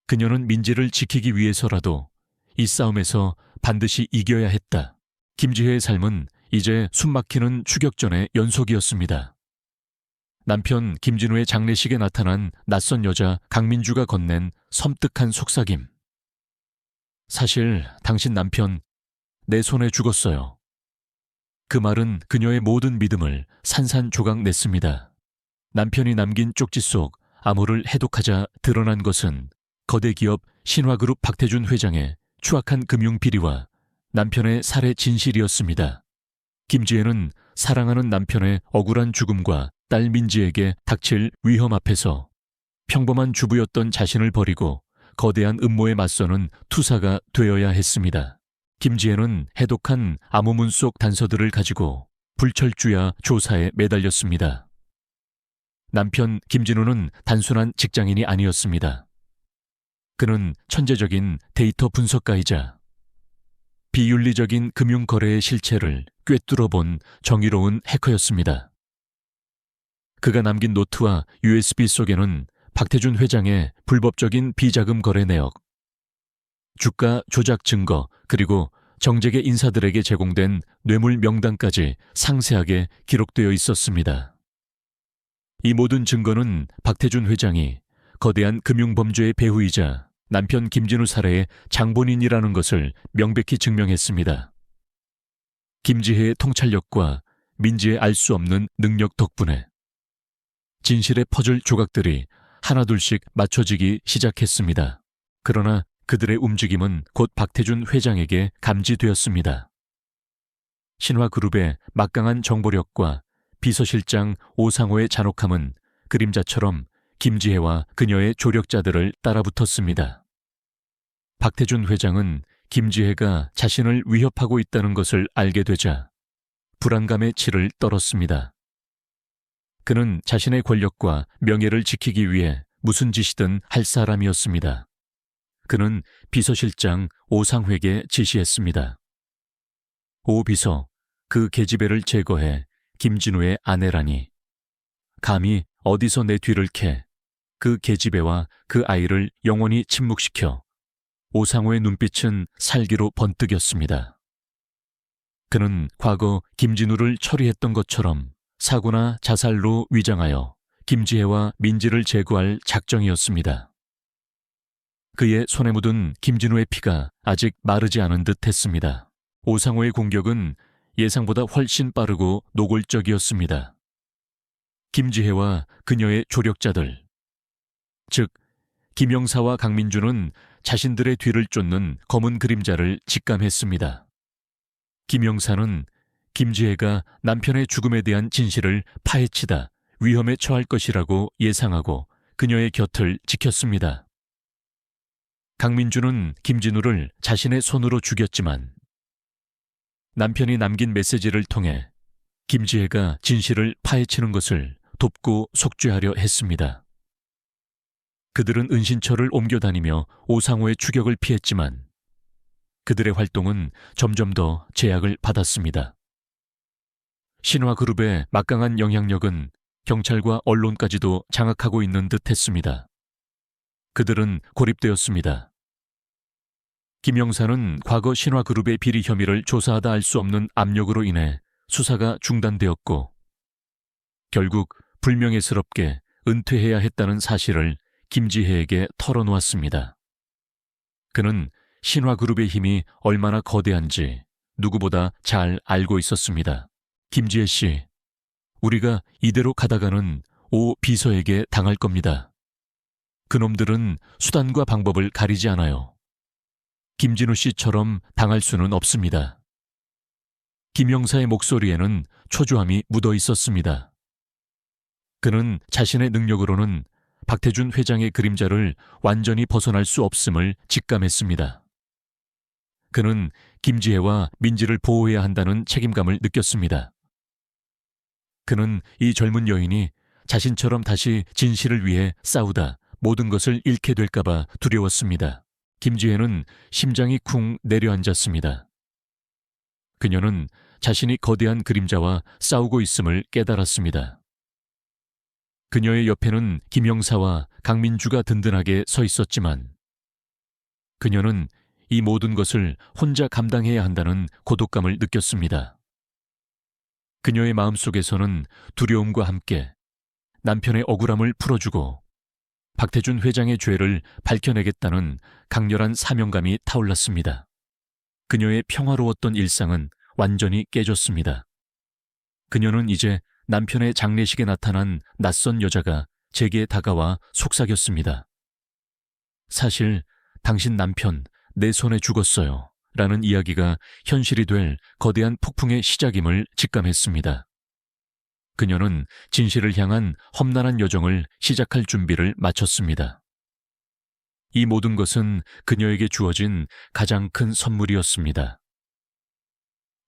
그녀는 민지를 지키기 위해서라도 이 싸움에서 반드시 이겨야 했다. 김지혜의 삶은 이제 숨막히는 추격전의 연속이었습니다. 남편 김진우의 장례식에 나타난 낯선 여자 강민주가 건넨 섬뜩한 속삭임. 사실 당신 남편 내 손에 죽었어요. 그 말은 그녀의 모든 믿음을 산산조각 냈습니다. 남편이 남긴 쪽지 속 암호를 해독하자 드러난 것은 거대 기업 신화그룹 박태준 회장의 추악한 금융비리와 남편의 살해 진실이었습니다. 김지혜는 사랑하는 남편의 억울한 죽음과 딸 민지에게 닥칠 위험 앞에서 평범한 주부였던 자신을 버리고 거대한 음모에 맞서는 투사가 되어야 했습니다. 김지혜는 해독한 암호문 속 단서들을 가지고 불철주야 조사에 매달렸습니다. 남편 김진우는 단순한 직장인이 아니었습니다. 그는 천재적인 데이터 분석가이자 비윤리적인 금융거래의 실체를 꿰뚫어본 정의로운 해커였습니다. 그가 남긴 노트와 USB 속에는 박태준 회장의 불법적인 비자금 거래 내역, 주가 조작 증거, 그리고 정재계 인사들에게 제공된 뇌물 명단까지 상세하게 기록되어 있었습니다. 이 모든 증거는 박태준 회장이 거대한 금융범죄의 배후이자 남편 김진우 살해의 장본인이라는 것을 명백히 증명했습니다. 김지혜의 통찰력과 민지의 알 수 없는 능력 덕분에 진실의 퍼즐 조각들이 하나둘씩 맞춰지기 시작했습니다. 그러나 그들의 움직임은 곧 박태준 회장에게 감지되었습니다. 신화그룹의 막강한 정보력과 비서실장 오상호의 잔혹함은 그림자처럼 김지혜와 그녀의 조력자들을 따라붙었습니다. 박태준 회장은 김지혜가 자신을 위협하고 있다는 것을 알게 되자 불안감의 치를 떨었습니다. 그는 자신의 권력과 명예를 지키기 위해 무슨 짓이든 할 사람이었습니다. 그는 비서실장 오상회에게 지시했습니다. 오 비서, 그 계집애를 제거해 김진우의 아내라니. 감히 어디서 내 뒤를 캐 그 계집애와 그 아이를 영원히 침묵시켜. 오상호의 눈빛은 살기로 번뜩였습니다. 그는 과거 김진우를 처리했던 것처럼 사고나 자살로 위장하여 김지혜와 민지를 제거할 작정이었습니다. 그의 손에 묻은 김진우의 피가 아직 마르지 않은 듯 했습니다. 오상호의 공격은 예상보다 훨씬 빠르고 노골적이었습니다. 김지혜와 그녀의 조력자들, 즉 김영사와 강민주는 자신들의 뒤를 쫓는 검은 그림자를 직감했습니다. 김영사는 김지혜가 남편의 죽음에 대한 진실을 파헤치다 위험에 처할 것이라고 예상하고 그녀의 곁을 지켰습니다. 강민주는 김진우를 자신의 손으로 죽였지만 남편이 남긴 메시지를 통해 김지혜가 진실을 파헤치는 것을 돕고 속죄하려 했습니다. 그들은 은신처를 옮겨다니며 오상호의 추격을 피했지만 그들의 활동은 점점 더 제약을 받았습니다. 신화그룹의 막강한 영향력은 경찰과 언론까지도 장악하고 있는 듯 했습니다. 그들은 고립되었습니다. 김영사는 과거 신화그룹의 비리 혐의를 조사하다 알 수 없는 압력으로 인해 수사가 중단되었고 결국 불명예스럽게 은퇴해야 했다는 사실을 김지혜에게 털어놓았습니다. 그는 신화그룹의 힘이 얼마나 거대한지 누구보다 잘 알고 있었습니다. 김지혜 씨, 우리가 이대로 가다가는 오 비서에게 당할 겁니다. 그놈들은 수단과 방법을 가리지 않아요. 김진우 씨처럼 당할 수는 없습니다. 김영사의 목소리에는 초조함이 묻어 있었습니다. 그는 자신의 능력으로는 박태준 회장의 그림자를 완전히 벗어날 수 없음을 직감했습니다. 그는 김지혜와 민지를 보호해야 한다는 책임감을 느꼈습니다. 그는 이 젊은 여인이 자신처럼 다시 진실을 위해 싸우다 모든 것을 잃게 될까봐 두려웠습니다. 김지혜는 심장이 쿵 내려앉았습니다. 그녀는 자신이 거대한 그림자와 싸우고 있음을 깨달았습니다. 그녀의 옆에는 김영사와 강민주가 든든하게 서 있었지만 그녀는 이 모든 것을 혼자 감당해야 한다는 고독감을 느꼈습니다. 그녀의 마음속에서는 두려움과 함께 남편의 억울함을 풀어주고 박태준 회장의 죄를 밝혀내겠다는 강렬한 사명감이 타올랐습니다. 그녀의 평화로웠던 일상은 완전히 깨졌습니다. 그녀는 이제 남편의 장례식에 나타난 낯선 여자가 제게 다가와 속삭였습니다. 사실 당신 남편 내 손에 죽었어요 라는 이야기가 현실이 될 거대한 폭풍의 시작임을 직감했습니다. 그녀는 진실을 향한 험난한 여정을 시작할 준비를 마쳤습니다. 이 모든 것은 그녀에게 주어진 가장 큰 선물이었습니다.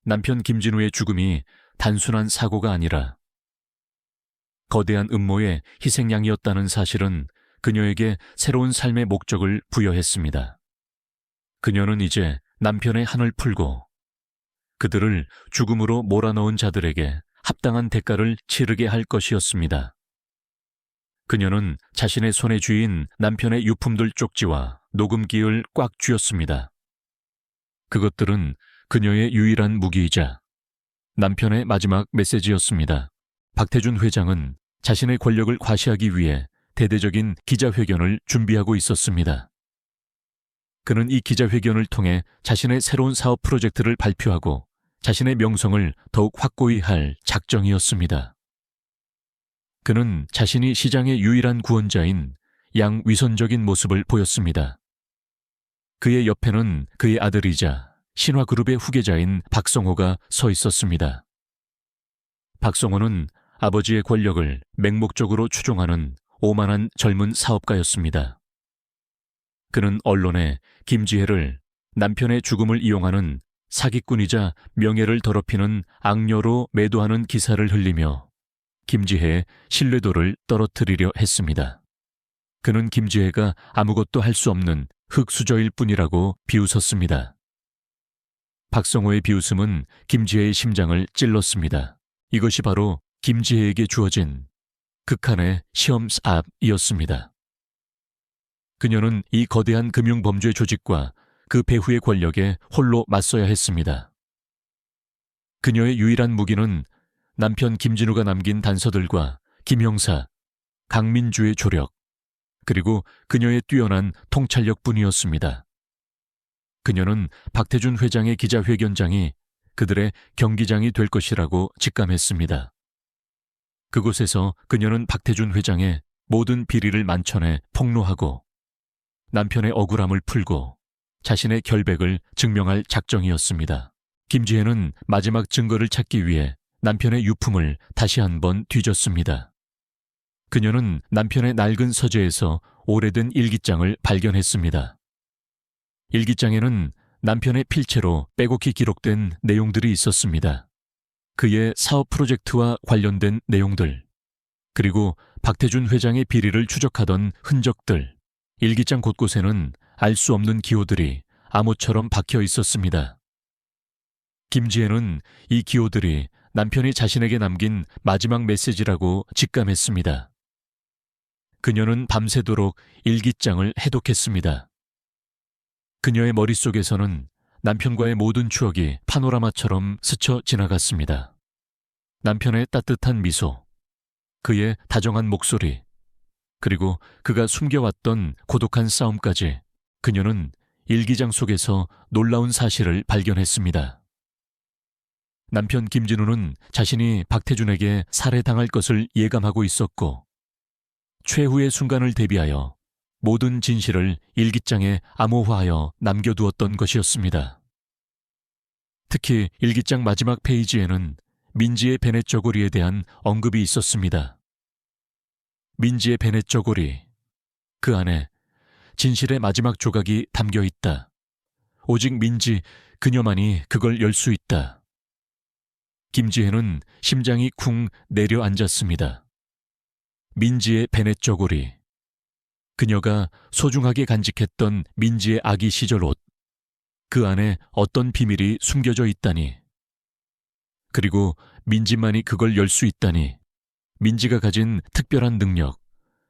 남편 김진우의 죽음이 단순한 사고가 아니라 거대한 음모의 희생양이었다는 사실은 그녀에게 새로운 삶의 목적을 부여했습니다. 그녀는 이제 남편의 한을 풀고 그들을 죽음으로 몰아넣은 자들에게 합당한 대가를 치르게 할 것이었습니다. 그녀는 자신의 손에 쥐인 남편의 유품들 쪽지와 녹음기를 꽉 쥐었습니다. 그것들은 그녀의 유일한 무기이자 남편의 마지막 메시지였습니다. 박태준 회장은 자신의 권력을 과시하기 위해 대대적인 기자회견을 준비하고 있었습니다. 그는 이 기자회견을 통해 자신의 새로운 사업 프로젝트를 발표하고 자신의 명성을 더욱 확고히 할 작정이었습니다. 그는 자신이 시장의 유일한 구원자인 양위선적인 모습을 보였습니다. 그의 옆에는 그의 아들이자 신화그룹의 후계자인 박성호가 서 있었습니다. 박성호는 아버지의 권력을 맹목적으로 추종하는 오만한 젊은 사업가였습니다. 그는 언론에 김지혜를 남편의 죽음을 이용하는 사기꾼이자 명예를 더럽히는 악녀로 매도하는 기사를 흘리며 김지혜의 신뢰도를 떨어뜨리려 했습니다. 그는 김지혜가 아무것도 할 수 없는 흙수저일 뿐이라고 비웃었습니다. 박성호의 비웃음은 김지혜의 심장을 찔렀습니다. 이것이 바로 김지혜에게 주어진 극한의 시험압이었습니다. 그녀는 이 거대한 금융범죄 조직과 그 배후의 권력에 홀로 맞서야 했습니다. 그녀의 유일한 무기는 남편 김진우가 남긴 단서들과 김 형사, 강민주의 조력, 그리고 그녀의 뛰어난 통찰력뿐이었습니다. 그녀는 박태준 회장의 기자회견장이 그들의 경기장이 될 것이라고 직감했습니다. 그곳에서 그녀는 박태준 회장의 모든 비리를 만천에 폭로하고 남편의 억울함을 풀고 자신의 결백을 증명할 작정이었습니다. 김지혜는 마지막 증거를 찾기 위해 남편의 유품을 다시 한번 뒤졌습니다. 그녀는 남편의 낡은 서재에서 오래된 일기장을 발견했습니다. 일기장에는 남편의 필체로 빼곡히 기록된 내용들이 있었습니다. 그의 사업 프로젝트와 관련된 내용들, 그리고 박태준 회장의 비리를 추적하던 흔적들, 일기장 곳곳에는 알 수 없는 기호들이 암호처럼 박혀 있었습니다. 김지혜는 이 기호들이 남편이 자신에게 남긴 마지막 메시지라고 직감했습니다. 그녀는 밤새도록 일기장을 해독했습니다. 그녀의 머릿속에서는 남편과의 모든 추억이 파노라마처럼 스쳐 지나갔습니다. 남편의 따뜻한 미소, 그의 다정한 목소리, 그리고 그가 숨겨왔던 고독한 싸움까지 그녀는 일기장 속에서 놀라운 사실을 발견했습니다. 남편 김진우는 자신이 박태준에게 살해당할 것을 예감하고 있었고 최후의 순간을 대비하여 모든 진실을 일기장에 암호화하여 남겨두었던 것이었습니다. 특히 일기장 마지막 페이지에는 민지의 베넷 저고리에 대한 언급이 있었습니다. 민지의 베넷 저고리, 그 안에 진실의 마지막 조각이 담겨 있다. 오직 민지, 그녀만이 그걸 열 수 있다. 김지혜는 심장이 쿵 내려앉았습니다. 민지의 베넷 저고리, 그녀가 소중하게 간직했던 민지의 아기 시절 옷, 그 안에 어떤 비밀이 숨겨져 있다니. 그리고 민지만이 그걸 열 수 있다니. 민지가 가진 특별한 능력,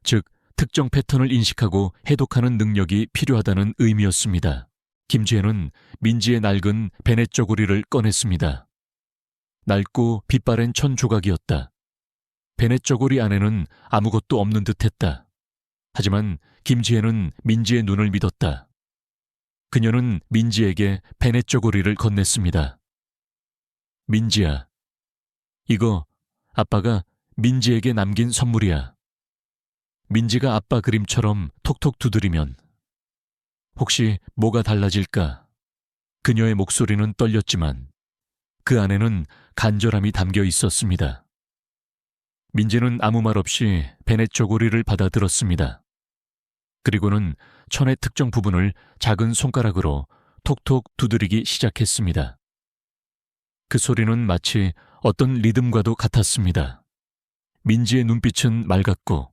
즉 특정 패턴을 인식하고 해독하는 능력이 필요하다는 의미였습니다. 김지혜는 민지의 낡은 베넷 저고리를 꺼냈습니다. 낡고 빛바랜 천 조각이었다. 베넷 저고리 안에는 아무것도 없는 듯했다. 하지만 김지혜는 민지의 눈을 믿었다. 그녀는 민지에게 베넷 저고리를 건넸습니다. 민지야, 이거 아빠가 민지에게 남긴 선물이야. 민지가 아빠 그림처럼 톡톡 두드리면 혹시 뭐가 달라질까? 그녀의 목소리는 떨렸지만 그 안에는 간절함이 담겨 있었습니다. 민지는 아무 말 없이 베넷 저고리를 받아들었습니다. 그리고는 천의 특정 부분을 작은 손가락으로 톡톡 두드리기 시작했습니다. 그 소리는 마치 어떤 리듬과도 같았습니다. 민지의 눈빛은 맑았고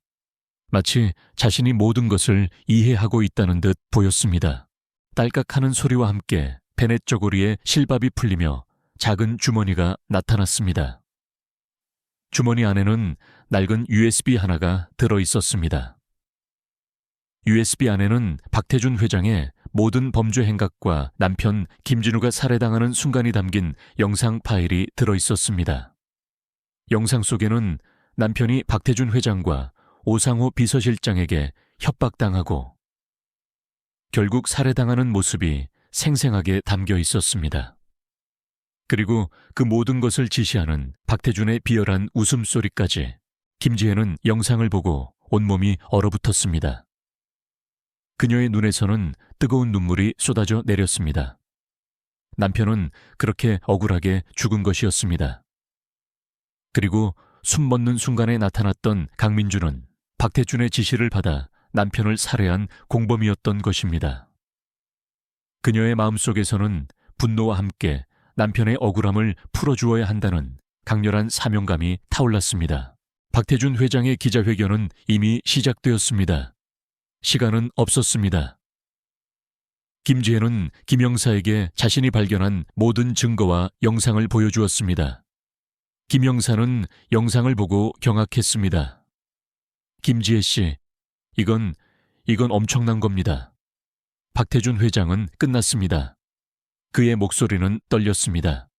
마치 자신이 모든 것을 이해하고 있다는 듯 보였습니다. 딸깍하는 소리와 함께 베넷 저고리에 실밥이 풀리며 작은 주머니가 나타났습니다. 주머니 안에는 낡은 USB 하나가 들어 있었습니다. USB 안에는 박태준 회장의 모든 범죄 행각과 남편 김진우가 살해당하는 순간이 담긴 영상 파일이 들어 있었습니다. 영상 속에는 남편이 박태준 회장과 오상호 비서실장에게 협박당하고 결국 살해당하는 모습이 생생하게 담겨 있었습니다. 그리고 그 모든 것을 지시하는 박태준의 비열한 웃음소리까지 김지혜는 영상을 보고 온몸이 얼어붙었습니다. 그녀의 눈에서는 뜨거운 눈물이 쏟아져 내렸습니다. 남편은 그렇게 억울하게 죽은 것이었습니다. 그리고 숨 멎는 순간에 나타났던 강민주는 박태준의 지시를 받아 남편을 살해한 공범이었던 것입니다. 그녀의 마음속에서는 분노와 함께 남편의 억울함을 풀어주어야 한다는 강렬한 사명감이 타올랐습니다. 박태준 회장의 기자회견은 이미 시작되었습니다. 시간은 없었습니다. 김지혜는 김 형사에게 자신이 발견한 모든 증거와 영상을 보여주었습니다. 김 형사는 영상을 보고 경악했습니다. 김지혜 씨, 이건 엄청난 겁니다. 박태준 회장은 끝났습니다. 그의 목소리는 떨렸습니다.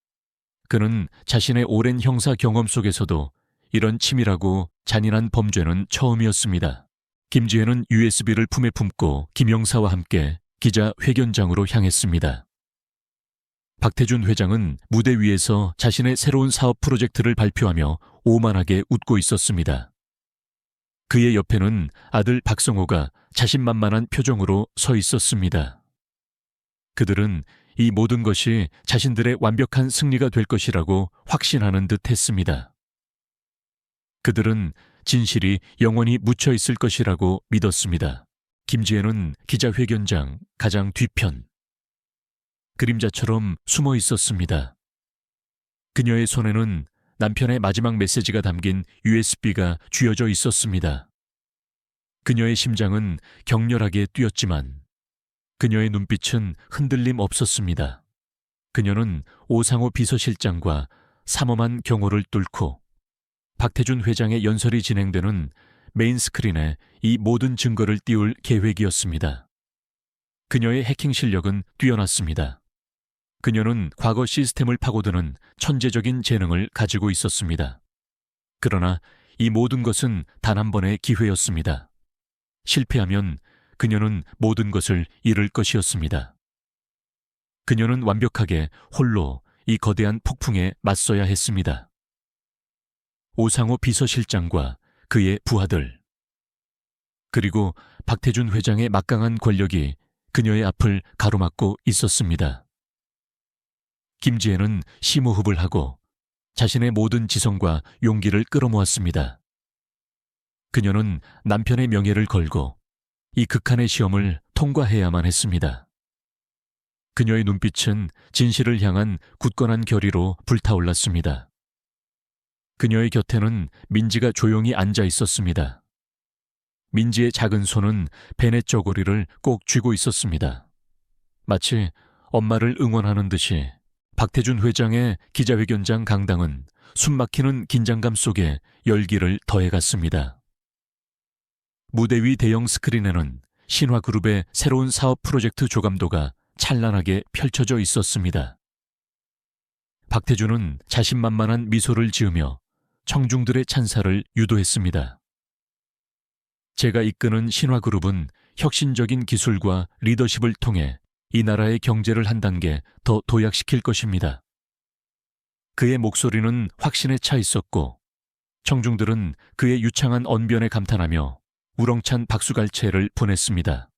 그는 자신의 오랜 형사 경험 속에서도 이런 치밀하고 잔인한 범죄는 처음이었습니다. 김지혜는 USB를 품에 품고 김 형사와 함께 기자회견장으로 향했습니다. 박태준 회장은 무대 위에서 자신의 새로운 사업 프로젝트를 발표하며 오만하게 웃고 있었습니다. 그의 옆에는 아들 박성호가 자신만만한 표정으로 서 있었습니다. 그들은 이 모든 것이 자신들의 완벽한 승리가 될 것이라고 확신하는 듯 했습니다. 그들은 진실이 영원히 묻혀 있을 것이라고 믿었습니다. 김지혜는 기자회견장 가장 뒤편, 그림자처럼 숨어 있었습니다. 그녀의 손에는 남편의 마지막 메시지가 담긴 USB가 쥐어져 있었습니다. 그녀의 심장은 격렬하게 뛰었지만 그녀의 눈빛은 흔들림 없었습니다. 그녀는 오상호 비서실장과 삼엄한 경호를 뚫고 박태준 회장의 연설이 진행되는 메인 스크린에 이 모든 증거를 띄울 계획이었습니다. 그녀의 해킹 실력은 뛰어났습니다. 그녀는 과거 시스템을 파고드는 천재적인 재능을 가지고 있었습니다. 그러나 이 모든 것은 단 한 번의 기회였습니다. 실패하면 그녀는 모든 것을 잃을 것이었습니다. 그녀는 완벽하게 홀로 이 거대한 폭풍에 맞서야 했습니다. 오상호 비서실장과 그의 부하들, 그리고 박태준 회장의 막강한 권력이 그녀의 앞을 가로막고 있었습니다. 김지혜는 심호흡을 하고 자신의 모든 지성과 용기를 끌어모았습니다. 그녀는 남편의 명예를 걸고 이 극한의 시험을 통과해야만 했습니다. 그녀의 눈빛은 진실을 향한 굳건한 결의로 불타올랐습니다. 그녀의 곁에는 민지가 조용히 앉아 있었습니다. 민지의 작은 손은 베넷 저고리를 꼭 쥐고 있었습니다. 마치 엄마를 응원하는 듯이 박태준 회장의 기자회견장 강당은 숨막히는 긴장감 속에 열기를 더해갔습니다. 무대 위 대형 스크린에는 신화그룹의 새로운 사업 프로젝트 조감도가 찬란하게 펼쳐져 있었습니다. 박태준은 자신만만한 미소를 지으며 청중들의 찬사를 유도했습니다. 제가 이끄는 신화그룹은 혁신적인 기술과 리더십을 통해 이 나라의 경제를 한 단계 더 도약시킬 것입니다. 그의 목소리는 확신에 차 있었고 청중들은 그의 유창한 언변에 감탄하며 우렁찬 박수갈채를 보냈습니다.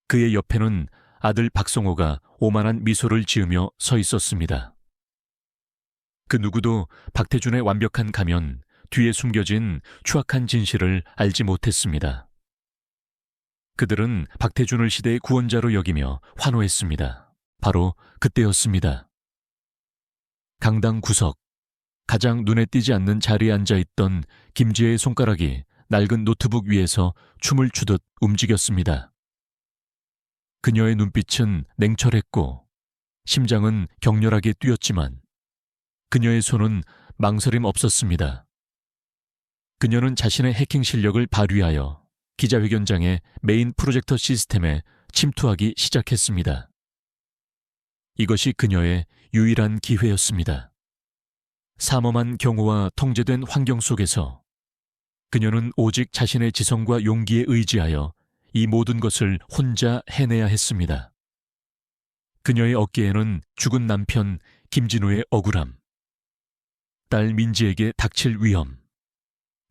그의 옆에는 아들 박성호가 오만한 미소를 지으며 서 있었습니다. 그 누구도 박태준의 완벽한 가면 뒤에 숨겨진 추악한 진실을 알지 못했습니다. 그들은 박태준을 시대의 구원자로 여기며 환호했습니다. 바로 그때였습니다. 강당 구석, 가장 눈에 띄지 않는 자리에 앉아있던 김지혜의 손가락이 낡은 노트북 위에서 춤을 추듯 움직였습니다. 그녀의 눈빛은 냉철했고 심장은 격렬하게 뛰었지만 그녀의 손은 망설임 없었습니다. 그녀는 자신의 해킹 실력을 발휘하여 기자회견장의 메인 프로젝터 시스템에 침투하기 시작했습니다. 이것이 그녀의 유일한 기회였습니다. 삼엄한 경호와 통제된 환경 속에서 그녀는 오직 자신의 지성과 용기에 의지하여 이 모든 것을 혼자 해내야 했습니다. 그녀의 어깨에는 죽은 남편 김진우의 억울함, 딸 민지에게 닥칠 위험,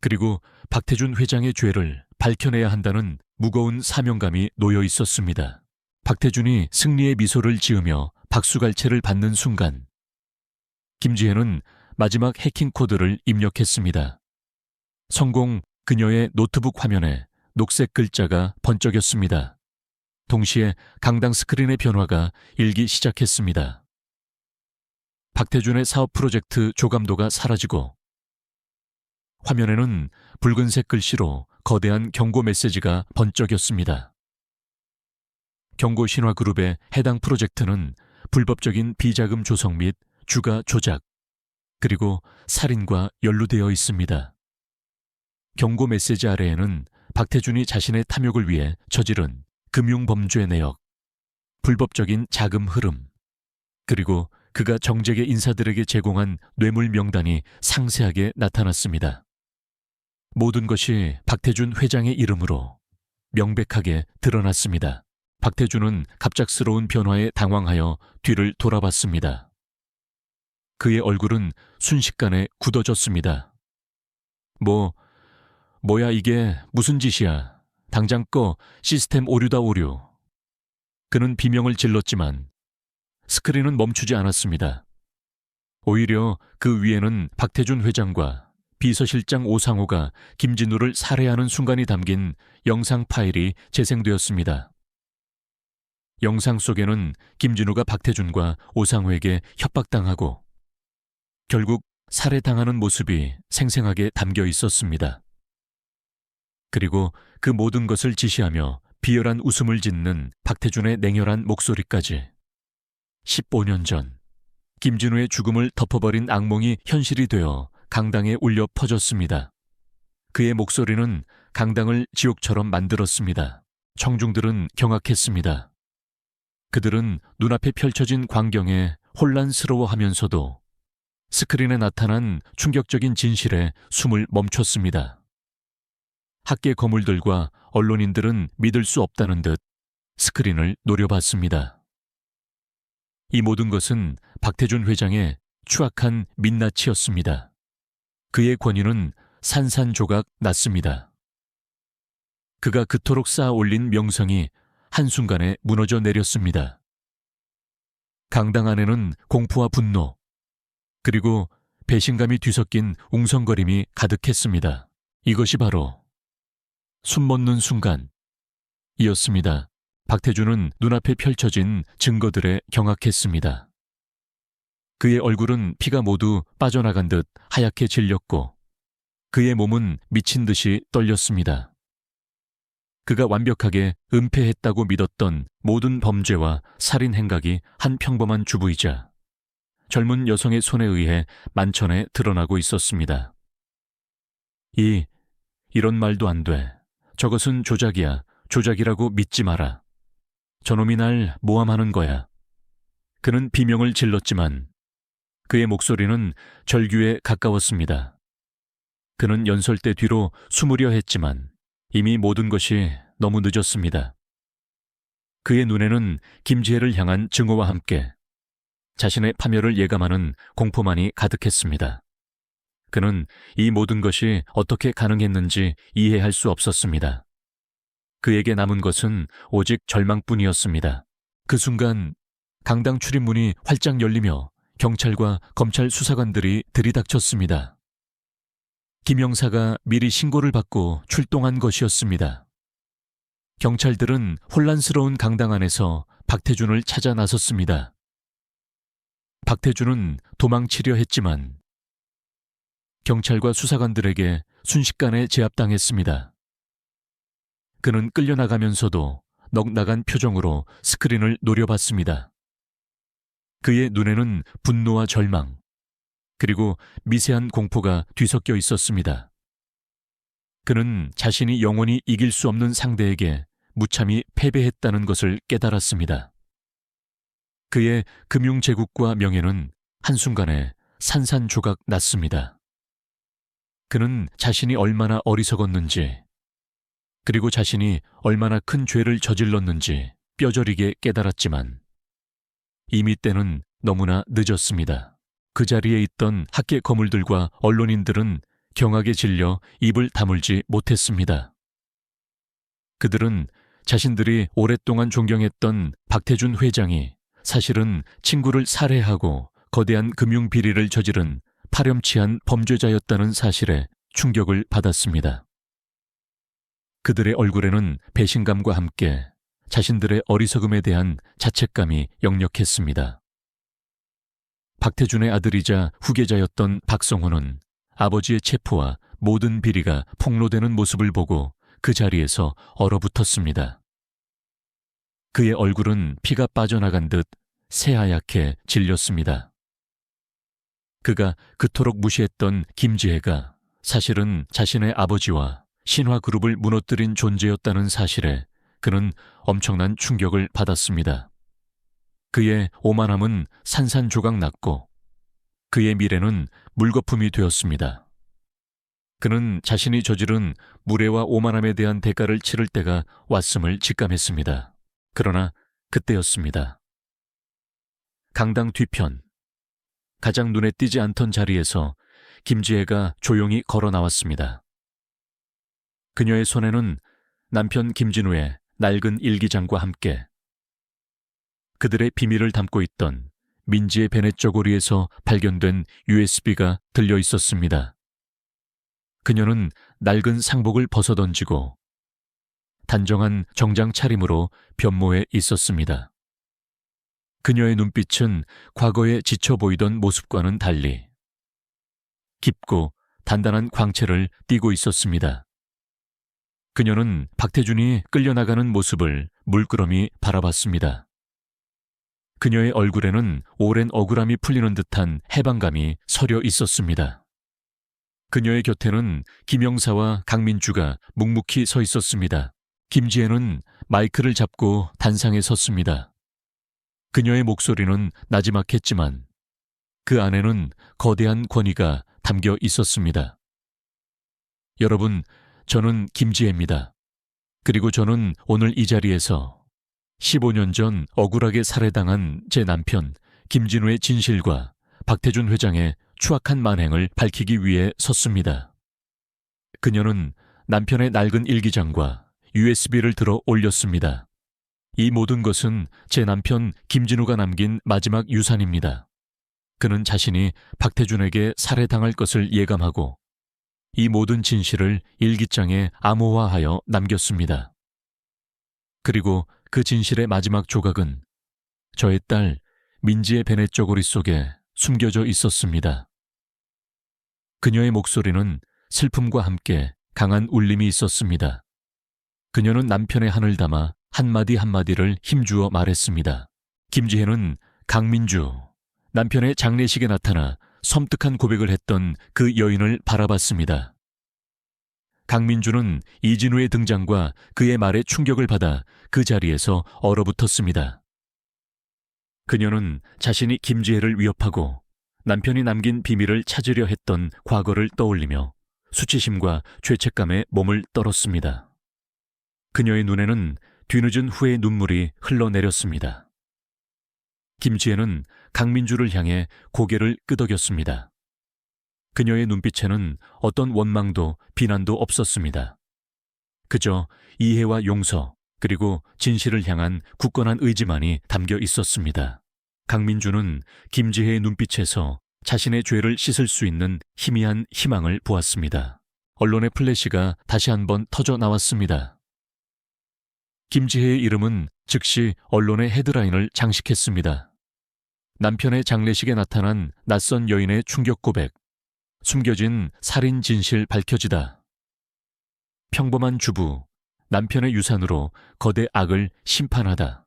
그리고 박태준 회장의 죄를 밝혀내야 한다는 무거운 사명감이 놓여 있었습니다. 박태준이 승리의 미소를 지으며 박수갈채를 받는 순간 김지혜는 마지막 해킹 코드를 입력했습니다. 성공. 그녀의 노트북 화면에 녹색 글자가 번쩍였습니다. 동시에 강당 스크린의 변화가 일기 시작했습니다. 박태준의 사업 프로젝트 조감도가 사라지고 화면에는 붉은색 글씨로 거대한 경고 메시지가 번쩍였습니다. 경고 신화그룹의 해당 프로젝트는 불법적인 비자금 조성 및 주가 조작, 그리고 살인과 연루되어 있습니다. 경고 메시지 아래에는 박태준이 자신의 탐욕을 위해 저지른 금융범죄 내역, 불법적인 자금 흐름, 그리고 그가 정재계 인사들에게 제공한 뇌물 명단이 상세하게 나타났습니다. 모든 것이 박태준 회장의 이름으로 명백하게 드러났습니다. 박태준은 갑작스러운 변화에 당황하여 뒤를 돌아봤습니다. 그의 얼굴은 순식간에 굳어졌습니다. 뭐야 이게 무슨 짓이야. 당장 꺼. 시스템 오류다 오류. 그는 비명을 질렀지만 스크린은 멈추지 않았습니다. 오히려 그 위에는 박태준 회장과 비서실장 오상호가 김진우를 살해하는 순간이 담긴 영상 파일이 재생되었습니다. 영상 속에는 김진우가 박태준과 오상호에게 협박당하고 결국 살해당하는 모습이 생생하게 담겨 있었습니다. 그리고 그 모든 것을 지시하며 비열한 웃음을 짓는 박태준의 냉혈한 목소리까지. 15년 전 김진우의 죽음을 덮어버린 악몽이 현실이 되어 강당에 울려 퍼졌습니다. 그의 목소리는 강당을 지옥처럼 만들었습니다. 청중들은 경악했습니다. 그들은 눈앞에 펼쳐진 광경에 혼란스러워하면서도 스크린에 나타난 충격적인 진실에 숨을 멈췄습니다. 학계 거물들과 언론인들은 믿을 수 없다는 듯 스크린을 노려봤습니다. 이 모든 것은 박태준 회장의 추악한 민낯이었습니다. 그의 권위는 산산조각 났습니다. 그가 그토록 쌓아 올린 명성이 한순간에 무너져 내렸습니다. 강당 안에는 공포와 분노, 그리고 배신감이 뒤섞인 웅성거림이 가득했습니다. 이것이 바로 숨먹는 순간이었습니다. 박태준은 눈앞에 펼쳐진 증거들에 경악했습니다. 그의 얼굴은 피가 모두 빠져나간 듯 하얗게 질렸고 그의 몸은 미친 듯이 떨렸습니다. 그가 완벽하게 은폐했다고 믿었던 모든 범죄와 살인 행각이 한 평범한 주부이자 젊은 여성의 손에 의해 만천에 드러나고 있었습니다. 이런 말도 안 돼. 저것은 조작이야. 조작이라고 믿지 마라. 저놈이 날 모함하는 거야. 그는 비명을 질렀지만 그의 목소리는 절규에 가까웠습니다. 그는 연설대 뒤로 숨으려 했지만 이미 모든 것이 너무 늦었습니다. 그의 눈에는 김지혜를 향한 증오와 함께 자신의 파멸을 예감하는 공포만이 가득했습니다. 그는 이 모든 것이 어떻게 가능했는지 이해할 수 없었습니다. 그에게 남은 것은 오직 절망뿐이었습니다. 그 순간 강당 출입문이 활짝 열리며 경찰과 검찰 수사관들이 들이닥쳤습니다. 김 형사가 미리 신고를 받고 출동한 것이었습니다. 경찰들은 혼란스러운 강당 안에서 박태준을 찾아 나섰습니다. 박태준은 도망치려 했지만 경찰과 수사관들에게 순식간에 제압당했습니다. 그는 끌려나가면서도 넋나간 표정으로 스크린을 노려봤습니다. 그의 눈에는 분노와 절망, 그리고 미세한 공포가 뒤섞여 있었습니다. 그는 자신이 영원히 이길 수 없는 상대에게 무참히 패배했다는 것을 깨달았습니다. 그의 금융제국과 명예는 한순간에 산산조각 났습니다. 그는 자신이 얼마나 어리석었는지, 그리고 자신이 얼마나 큰 죄를 저질렀는지 뼈저리게 깨달았지만 이미 때는 너무나 늦었습니다. 그 자리에 있던 학계 거물들과 언론인들은 경악에 질려 입을 다물지 못했습니다. 그들은 자신들이 오랫동안 존경했던 박태준 회장이 사실은 친구를 살해하고 거대한 금융 비리를 저지른 파렴치한 범죄자였다는 사실에 충격을 받았습니다. 그들의 얼굴에는 배신감과 함께 자신들의 어리석음에 대한 자책감이 역력했습니다. 박태준의 아들이자 후계자였던 박성호는 아버지의 체포와 모든 비리가 폭로되는 모습을 보고 그 자리에서 얼어붙었습니다. 그의 얼굴은 피가 빠져나간 듯 새하얗게 질렸습니다. 그가 그토록 무시했던 김지혜가 사실은 자신의 아버지와 신화그룹을 무너뜨린 존재였다는 사실에 그는 엄청난 충격을 받았습니다. 그의 오만함은 산산조각 났고 그의 미래는 물거품이 되었습니다. 그는 자신이 저지른 무례와 오만함에 대한 대가를 치를 때가 왔음을 직감했습니다. 그러나 그때였습니다. 강당 뒤편, 가장 눈에 띄지 않던 자리에서 김지혜가 조용히 걸어 나왔습니다. 그녀의 손에는 남편 김진우의 낡은 일기장과 함께 그들의 비밀을 담고 있던 민지의 베넷 저고리에서 발견된 USB가 들려 있었습니다. 그녀는 낡은 상복을 벗어던지고 단정한 정장 차림으로 변모해 있었습니다. 그녀의 눈빛은 과거에 지쳐 보이던 모습과는 달리 깊고 단단한 광채를 띠고 있었습니다. 그녀는 박태준이 끌려나가는 모습을 물끄러미 바라봤습니다. 그녀의 얼굴에는 오랜 억울함이 풀리는 듯한 해방감이 서려 있었습니다. 그녀의 곁에는 김영사와 강민주가 묵묵히 서 있었습니다. 김지혜는 마이크를 잡고 단상에 섰습니다. 그녀의 목소리는 나지막했지만 그 안에는 거대한 권위가 담겨 있었습니다. 여러분, 저는 김지혜입니다. 그리고 저는 오늘 이 자리에서 15년 전 억울하게 살해당한 제 남편 김진우의 진실과 박태준 회장의 추악한 만행을 밝히기 위해 섰습니다. 그녀는 남편의 낡은 일기장과 USB를 들어 올렸습니다. 이 모든 것은 제 남편 김진우가 남긴 마지막 유산입니다. 그는 자신이 박태준에게 살해당할 것을 예감하고 이 모든 진실을 일기장에 암호화하여 남겼습니다. 그리고 그 진실의 마지막 조각은 저의 딸 민지의 베넷 저고리 속에 숨겨져 있었습니다. 그녀의 목소리는 슬픔과 함께 강한 울림이 있었습니다. 그녀는 남편의 한을 담아 한마디 한마디를 힘주어 말했습니다. 김지혜는 강민주, 남편의 장례식에 나타나 섬뜩한 고백을 했던 그 여인을 바라봤습니다. 강민주는 이진우의 등장과 그의 말에 충격을 받아 그 자리에서 얼어붙었습니다. 그녀는 자신이 김지혜를 위협하고 남편이 남긴 비밀을 찾으려 했던 과거를 떠올리며 수치심과 죄책감에 몸을 떨었습니다. 그녀의 눈에는 뒤늦은 후의 눈물이 흘러내렸습니다. 김지혜는 강민주를 향해 고개를 끄덕였습니다. 그녀의 눈빛에는 어떤 원망도 비난도 없었습니다. 그저 이해와 용서 그리고 진실을 향한 굳건한 의지만이 담겨 있었습니다. 강민주는 김지혜의 눈빛에서 자신의 죄를 씻을 수 있는 희미한 희망을 보았습니다. 언론의 플래시가 다시 한번 터져 나왔습니다. 김지혜의 이름은 즉시 언론의 헤드라인을 장식했습니다. 남편의 장례식에 나타난 낯선 여인의 충격 고백, 숨겨진 살인 진실 밝혀지다. 평범한 주부, 남편의 유산으로 거대 악을 심판하다.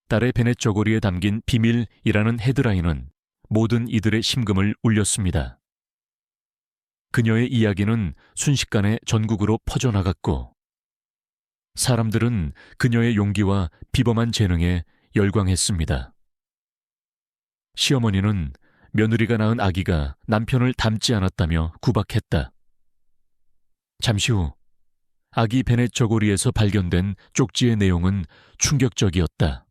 딸의 베넷 저고리에 담긴 비밀이라는 헤드라인은 모든 이들의 심금을 울렸습니다. 그녀의 이야기는 순식간에 전국으로 퍼져나갔고 사람들은 그녀의 용기와 비범한 재능에 열광했습니다. 시어머니는 며느리가 낳은 아기가 남편을 닮지 않았다며 구박했다. 잠시 후 아기 베넷 저고리에서 발견된 쪽지의 내용은 충격적이었다.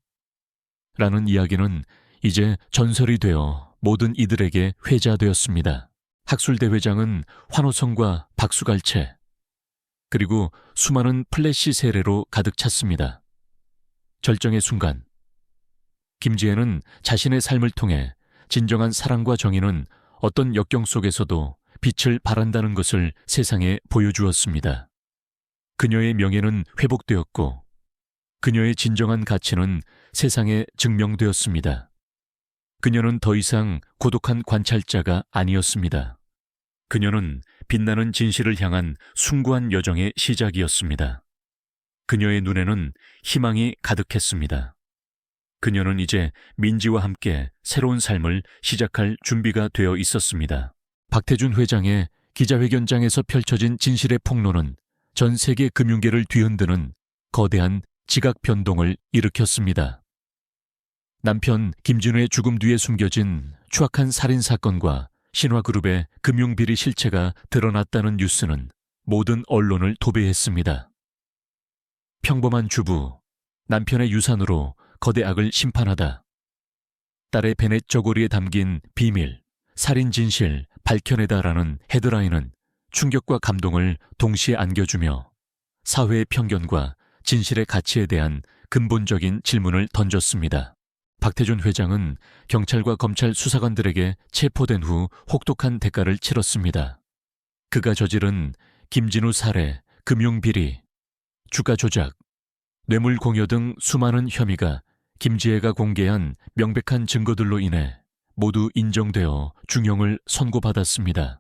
라는 이야기는 이제 전설이 되어 모든 이들에게 회자되었습니다. 학술대 회장은 환호성과 박수갈채, 그리고 수많은 플래시 세례로 가득 찼습니다. 절정의 순간, 김지혜는 자신의 삶을 통해 진정한 사랑과 정의는 어떤 역경 속에서도 빛을 발한다는 것을 세상에 보여주었습니다. 그녀의 명예는 회복되었고 그녀의 진정한 가치는 세상에 증명되었습니다. 그녀는 더 이상 고독한 관찰자가 아니었습니다. 그녀는 빛나는 진실을 향한 숭고한 여정의 시작이었습니다. 그녀의 눈에는 희망이 가득했습니다. 그녀는 이제 민지와 함께 새로운 삶을 시작할 준비가 되어 있었습니다. 박태준 회장의 기자회견장에서 펼쳐진 진실의 폭로는 전 세계 금융계를 뒤흔드는 거대한 지각 변동을 일으켰습니다. 남편 김진우의 죽음 뒤에 숨겨진 추악한 살인사건과 신화그룹의 금융비리 실체가 드러났다는 뉴스는 모든 언론을 도배했습니다. 평범한 주부, 남편의 유산으로 거대 악을 심판하다. 딸의 베넷 저고리에 담긴 비밀, 살인 진실 밝혀내다라는 헤드라인은 충격과 감동을 동시에 안겨주며 사회의 편견과 진실의 가치에 대한 근본적인 질문을 던졌습니다. 박태준 회장은 경찰과 검찰 수사관들에게 체포된 후 혹독한 대가를 치렀습니다. 그가 저지른 김진우 살해, 금융비리, 주가 조작, 뇌물 공여 등 수많은 혐의가 김지혜가 공개한 명백한 증거들로 인해 모두 인정되어 중형을 선고받았습니다.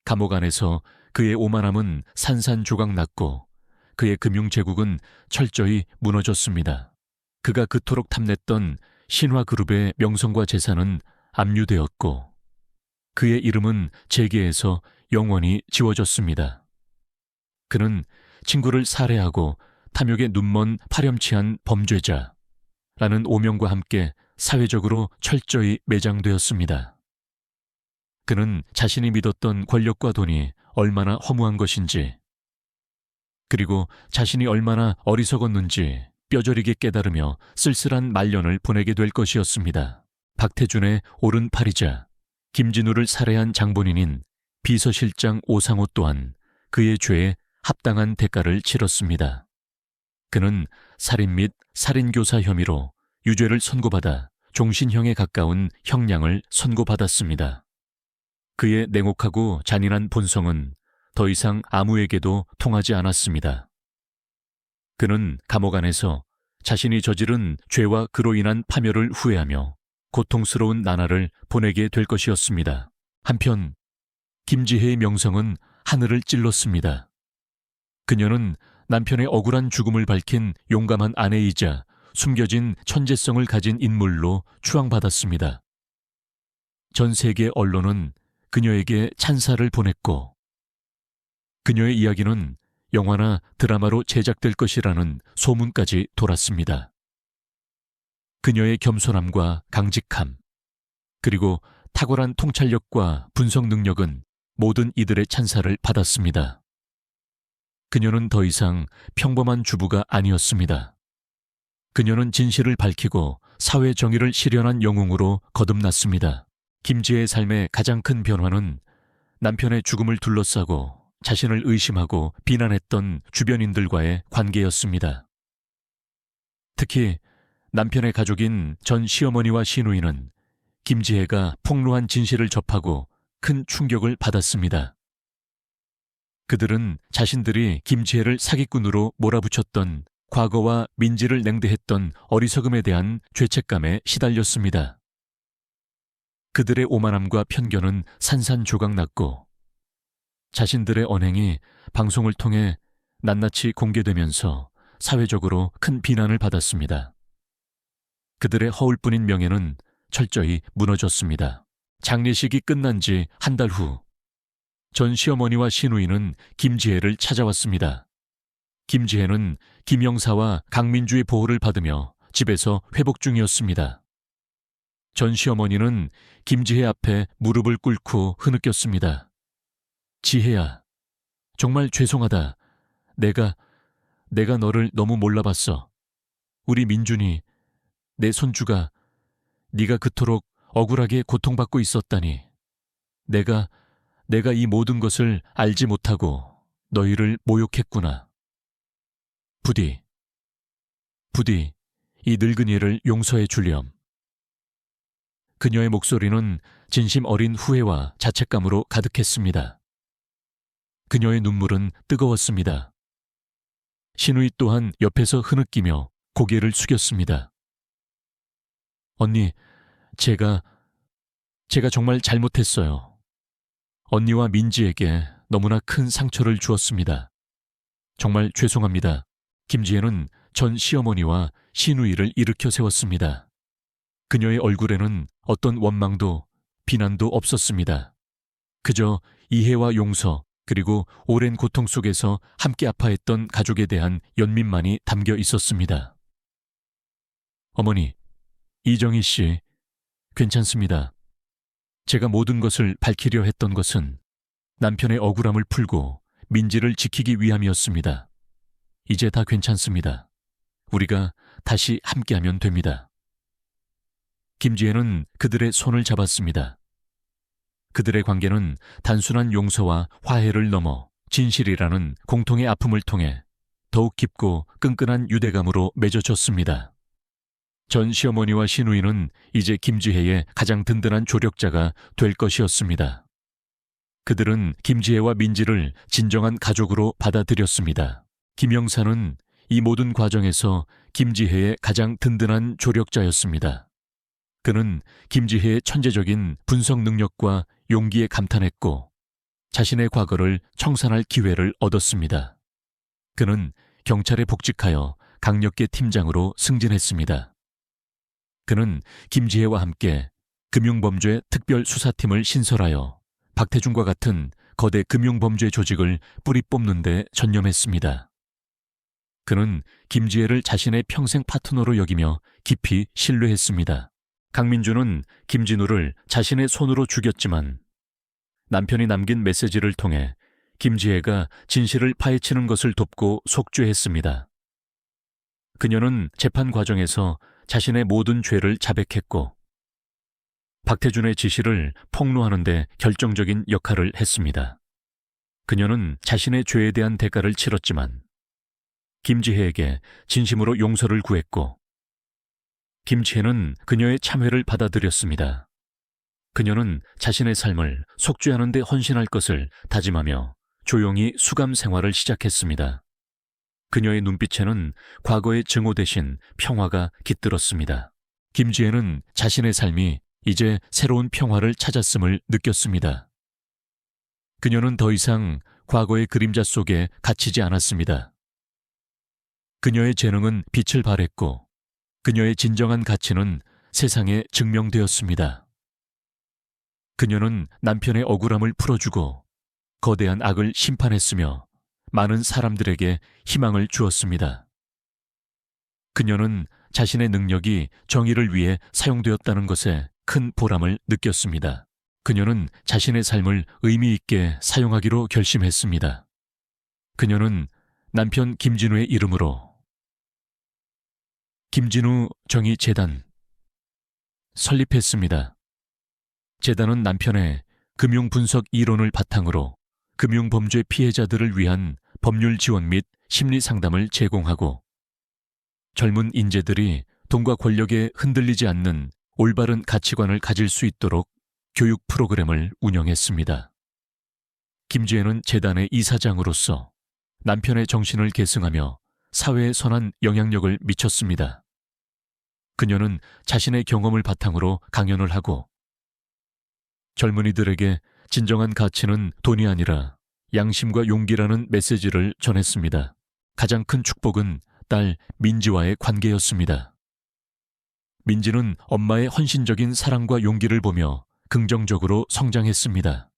감옥 안에서 그의 오만함은 산산조각 났고 그의 금융제국은 철저히 무너졌습니다. 그가 그토록 탐냈던 신화그룹의 명성과 재산은 압류되었고 그의 이름은 재계에서 영원히 지워졌습니다. 그는 친구를 살해하고 탐욕에 눈먼 파렴치한 범죄자라는 오명과 함께 사회적으로 철저히 매장되었습니다. 그는 자신이 믿었던 권력과 돈이 얼마나 허무한 것인지, 그리고 자신이 얼마나 어리석었는지 뼈저리게 깨달으며 쓸쓸한 말년을 보내게 될 것이었습니다. 박태준의 오른팔이자 김진우를 살해한 장본인인 비서실장 오상호 또한 그의 죄에 합당한 대가를 치렀습니다. 그는 살인 및 살인교사 혐의로 유죄를 선고받아 종신형에 가까운 형량을 선고받았습니다. 그의 냉혹하고 잔인한 본성은 더 이상 아무에게도 통하지 않았습니다. 그는 감옥 안에서 자신이 저지른 죄와 그로 인한 파멸을 후회하며 고통스러운 나날을 보내게 될 것이었습니다. 한편 김지혜의 명성은 하늘을 찔렀습니다. 그녀는 남편의 억울한 죽음을 밝힌 용감한 아내이자 숨겨진 천재성을 가진 인물로 추앙받았습니다. 전 세계 언론은 그녀에게 찬사를 보냈고 그녀의 이야기는 영화나 드라마로 제작될 것이라는 소문까지 돌았습니다. 그녀의 겸손함과 강직함, 그리고 탁월한 통찰력과 분석 능력은 모든 이들의 찬사를 받았습니다. 그녀는 더 이상 평범한 주부가 아니었습니다. 그녀는 진실을 밝히고 사회 정의를 실현한 영웅으로 거듭났습니다. 김지혜의 삶의 가장 큰 변화는 남편의 죽음을 둘러싸고 자신을 의심하고 비난했던 주변인들과의 관계였습니다. 특히 남편의 가족인 전 시어머니와 시누이는 김지혜가 폭로한 진실을 접하고 큰 충격을 받았습니다. 그들은 자신들이 김지혜를 사기꾼으로 몰아붙였던 과거와 민지를 냉대했던 어리석음에 대한 죄책감에 시달렸습니다. 그들의 오만함과 편견은 산산조각 났고 자신들의 언행이 방송을 통해 낱낱이 공개되면서 사회적으로 큰 비난을 받았습니다. 그들의 허울뿐인 명예는 철저히 무너졌습니다. 장례식이 끝난 지 한 달 후, 전 시어머니와 시누이는 김지혜를 찾아왔습니다. 김지혜는 김영사와 강민주의 보호를 받으며 집에서 회복 중이었습니다. 전 시어머니는 김지혜 앞에 무릎을 꿇고 흐느꼈습니다. 지혜야, 정말 죄송하다. 내가 너를 너무 몰라봤어. 우리 민준이, 내 손주가 네가 그토록 억울하게 고통받고 있었다니. 내가 이 모든 것을 알지 못하고 너희를 모욕했구나. 부디 이 늙은이를 용서해 줄렴. 그녀의 목소리는 진심 어린 후회와 자책감으로 가득했습니다. 그녀의 눈물은 뜨거웠습니다. 신우이 또한 옆에서 흐느끼며 고개를 숙였습니다. 언니, 제가 정말 잘못했어요. 언니와 민지에게 너무나 큰 상처를 주었습니다. 정말 죄송합니다. 김지혜는 전 시어머니와 신우이를 일으켜 세웠습니다. 그녀의 얼굴에는 어떤 원망도 비난도 없었습니다. 그저 이해와 용서 그리고 오랜 고통 속에서 함께 아파했던 가족에 대한 연민만이 담겨 있었습니다. 어머니, 이정희 씨, 괜찮습니다. 제가 모든 것을 밝히려 했던 것은 남편의 억울함을 풀고 민지를 지키기 위함이었습니다. 이제 다 괜찮습니다. 우리가 다시 함께하면 됩니다. 김지혜는 그들의 손을 잡았습니다. 그들의 관계는 단순한 용서와 화해를 넘어 진실이라는 공통의 아픔을 통해 더욱 깊고 끈끈한 유대감으로 맺어졌습니다. 전 시어머니와 신우이는 이제 김지혜의 가장 든든한 조력자가 될 것이었습니다. 그들은 김지혜와 민지를 진정한 가족으로 받아들였습니다. 김영사는 이 모든 과정에서 김지혜의 가장 든든한 조력자였습니다. 그는 김지혜의 천재적인 분석 능력과 용기에 감탄했고 자신의 과거를 청산할 기회를 얻었습니다. 그는 경찰에 복직하여 강력계 팀장으로 승진했습니다. 그는 김지혜와 함께 금융범죄 특별수사팀을 신설하여 박태준과 같은 거대 금융범죄 조직을 뿌리 뽑는 데 전념했습니다. 그는 김지혜를 자신의 평생 파트너로 여기며 깊이 신뢰했습니다. 강민주는 김진우를 자신의 손으로 죽였지만 남편이 남긴 메시지를 통해 김지혜가 진실을 파헤치는 것을 돕고 속죄했습니다. 그녀는 재판 과정에서 자신의 모든 죄를 자백했고 박태준의 지시를 폭로하는 데 결정적인 역할을 했습니다. 그녀는 자신의 죄에 대한 대가를 치렀지만 김지혜에게 진심으로 용서를 구했고 김지혜는 그녀의 참회를 받아들였습니다. 그녀는 자신의 삶을 속죄하는 데 헌신할 것을 다짐하며 조용히 수감 생활을 시작했습니다. 그녀의 눈빛에는 과거의 증오 대신 평화가 깃들었습니다. 김지혜는 자신의 삶이 이제 새로운 평화를 찾았음을 느꼈습니다. 그녀는 더 이상 과거의 그림자 속에 갇히지 않았습니다. 그녀의 재능은 빛을 발했고 그녀의 진정한 가치는 세상에 증명되었습니다. 그녀는 남편의 억울함을 풀어주고 거대한 악을 심판했으며 많은 사람들에게 희망을 주었습니다. 그녀는 자신의 능력이 정의를 위해 사용되었다는 것에 큰 보람을 느꼈습니다. 그녀는 자신의 삶을 의미 있게 사용하기로 결심했습니다. 그녀는 남편 김진우의 이름으로 김진우 정의재단 설립했습니다. 재단은 남편의 금융분석 이론을 바탕으로 금융범죄 피해자들을 위한 법률 지원 및 심리 상담을 제공하고 젊은 인재들이 돈과 권력에 흔들리지 않는 올바른 가치관을 가질 수 있도록 교육 프로그램을 운영했습니다. 김지혜는 재단의 이사장으로서 남편의 정신을 계승하며 사회에 선한 영향력을 미쳤습니다. 그녀는 자신의 경험을 바탕으로 강연을 하고 젊은이들에게 진정한 가치는 돈이 아니라 양심과 용기라는 메시지를 전했습니다. 가장 큰 축복은 딸 민지와의 관계였습니다. 민지는 엄마의 헌신적인 사랑과 용기를 보며 긍정적으로 성장했습니다.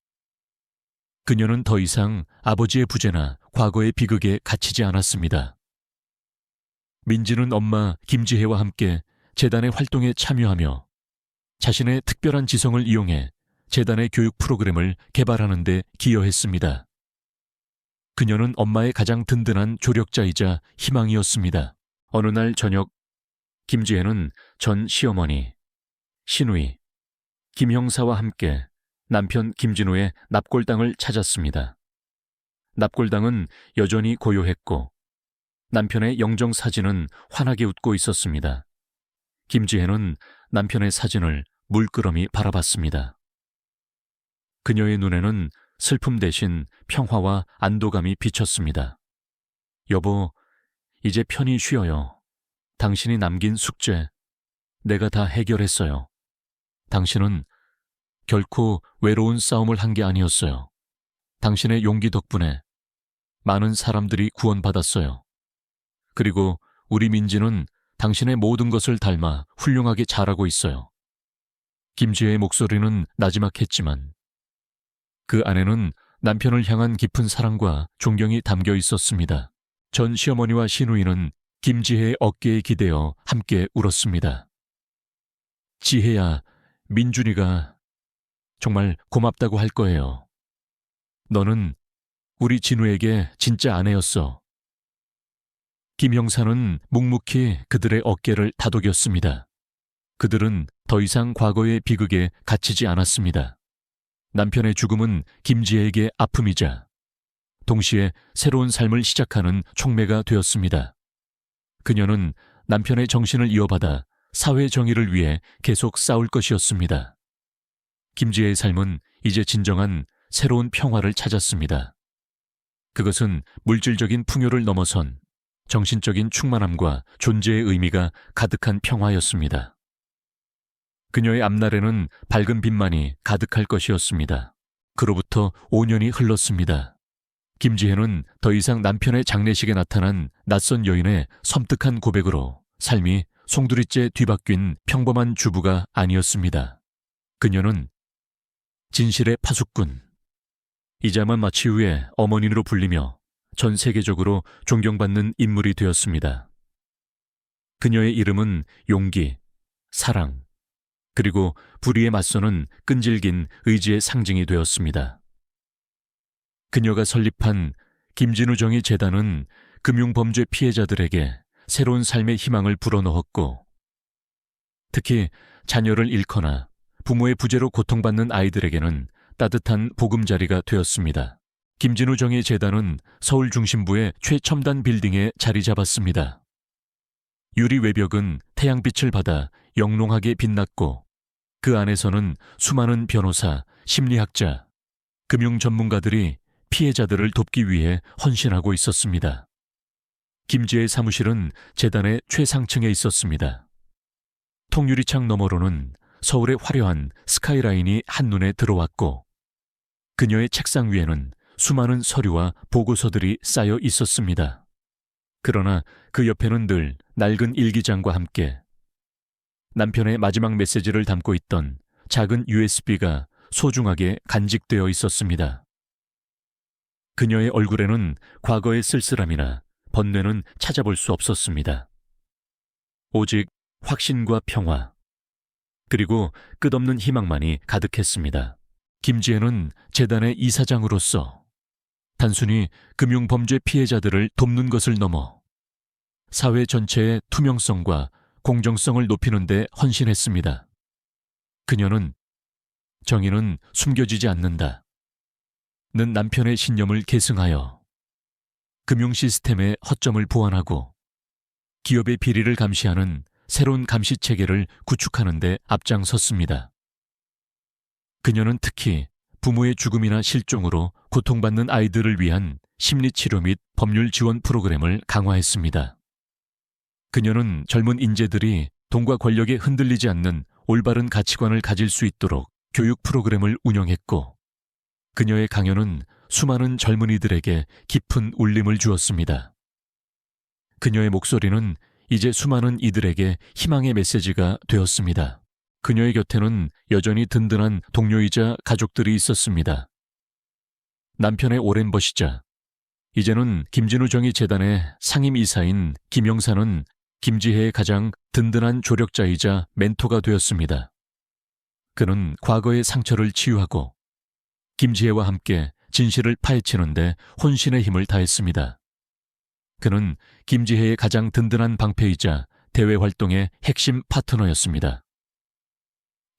그녀는 더 이상 아버지의 부재나 과거의 비극에 갇히지 않았습니다. 민지는 엄마 김지혜와 함께 재단의 활동에 참여하며 자신의 특별한 지성을 이용해 재단의 교육 프로그램을 개발하는 데 기여했습니다. 그녀는 엄마의 가장 든든한 조력자이자 희망이었습니다. 어느 날 저녁 김지혜는 전 시어머니, 신우이, 김 형사와 함께 남편 김진우의 납골당을 찾았습니다. 납골당은 여전히 고요했고 남편의 영정 사진은 환하게 웃고 있었습니다. 김지혜는 남편의 사진을 물끄러미 바라봤습니다. 그녀의 눈에는 슬픔 대신 평화와 안도감이 비쳤습니다. 여보, 이제 편히 쉬어요. 당신이 남긴 숙제, 내가 다 해결했어요. 당신은 결코 외로운 싸움을 한 게 아니었어요. 당신의 용기 덕분에 많은 사람들이 구원받았어요. 그리고 우리 민지는 당신의 모든 것을 닮아 훌륭하게 자라고 있어요. 김지혜의 목소리는 나지막했지만 그 안에는 남편을 향한 깊은 사랑과 존경이 담겨 있었습니다. 전 시어머니와 시누이는 김지혜의 어깨에 기대어 함께 울었습니다. 지혜야, 민준이가 정말 고맙다고 할 거예요. 너는 우리 진우에게 진짜 아내였어. 김 형사는 묵묵히 그들의 어깨를 다독였습니다. 그들은 더 이상 과거의 비극에 갇히지 않았습니다. 남편의 죽음은 김지혜에게 아픔이자 동시에 새로운 삶을 시작하는 촉매가 되었습니다. 그녀는 남편의 정신을 이어받아 사회 정의를 위해 계속 싸울 것이었습니다. 김지혜의 삶은 이제 진정한 새로운 평화를 찾았습니다. 그것은 물질적인 풍요를 넘어선 정신적인 충만함과 존재의 의미가 가득한 평화였습니다. 그녀의 앞날에는 밝은 빛만이 가득할 것이었습니다. 그로부터 5년이 흘렀습니다. 김지혜는 더 이상 남편의 장례식에 나타난 낯선 여인의 섬뜩한 고백으로 삶이 송두리째 뒤바뀐 평범한 주부가 아니었습니다. 그녀는 진실의 파수꾼, 이자만 마치 후에 어머니로 불리며 전 세계적으로 존경받는 인물이 되었습니다. 그녀의 이름은 용기, 사랑, 그리고 불의에 맞서는 끈질긴 의지의 상징이 되었습니다. 그녀가 설립한 김진우 정의 재단은 금융범죄 피해자들에게 새로운 삶의 희망을 불어넣었고, 특히 자녀를 잃거나 부모의 부재로 고통받는 아이들에게는 따뜻한 보금자리가 되었습니다. 김진우 정의 재단은 서울 중심부의 최첨단 빌딩에 자리 잡았습니다. 유리 외벽은 태양빛을 받아 영롱하게 빛났고 그 안에서는 수많은 변호사, 심리학자, 금융 전문가들이 피해자들을 돕기 위해 헌신하고 있었습니다. 김지혜의 사무실은 재단의 최상층에 있었습니다. 통유리창 너머로는 서울의 화려한 스카이라인이 한눈에 들어왔고 그녀의 책상 위에는 수많은 서류와 보고서들이 쌓여 있었습니다. 그러나 그 옆에는 늘 낡은 일기장과 함께 남편의 마지막 메시지를 담고 있던 작은 USB가 소중하게 간직되어 있었습니다. 그녀의 얼굴에는 과거의 쓸쓸함이나 번뇌는 찾아볼 수 없었습니다. 오직 확신과 평화, 그리고 끝없는 희망만이 가득했습니다. 김지혜는 재단의 이사장으로서 단순히 금융범죄 피해자들을 돕는 것을 넘어 사회 전체의 투명성과 공정성을 높이는 데 헌신했습니다. 그녀는 정의는 숨겨지지 않는다 는 남편의 신념을 계승하여 금융 시스템의 허점을 보완하고 기업의 비리를 감시하는 새로운 감시 체계를 구축하는 데 앞장섰습니다. 그녀는 특히 부모의 죽음이나 실종으로 고통받는 아이들을 위한 심리치료 및 법률 지원 프로그램을 강화했습니다. 그녀는 젊은 인재들이 돈과 권력에 흔들리지 않는 올바른 가치관을 가질 수 있도록 교육 프로그램을 운영했고 그녀의 강연은 수많은 젊은이들에게 깊은 울림을 주었습니다. 그녀의 목소리는 이제 수많은 이들에게 희망의 메시지가 되었습니다. 그녀의 곁에는 여전히 든든한 동료이자 가족들이 있었습니다. 남편의 오랜 버시자, 이제는 김진우 정의 재단의 상임이사인 김 형사는 김지혜의 가장 든든한 조력자이자 멘토가 되었습니다. 그는 과거의 상처를 치유하고 김지혜와 함께 진실을 파헤치는데 혼신의 힘을 다했습니다. 그는 김지혜의 가장 든든한 방패이자 대외 활동의 핵심 파트너였습니다.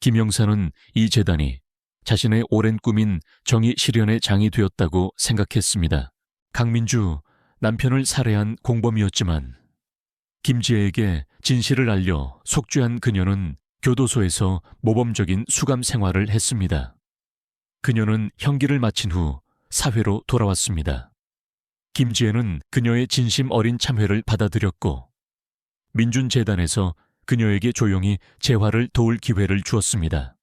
김 형사는 이 재단이 자신의 오랜 꿈인 정의 실현의 장이 되었다고 생각했습니다. 강민주, 남편을 살해한 공범이었지만 김지혜에게 진실을 알려 속죄한 그녀는 교도소에서 모범적인 수감 생활을 했습니다. 그녀는 형기를 마친 후 사회로 돌아왔습니다. 김지혜는 그녀의 진심 어린 참회를 받아들였고 민준재단에서 그녀에게 조용히 재활을 도울 기회를 주었습니다.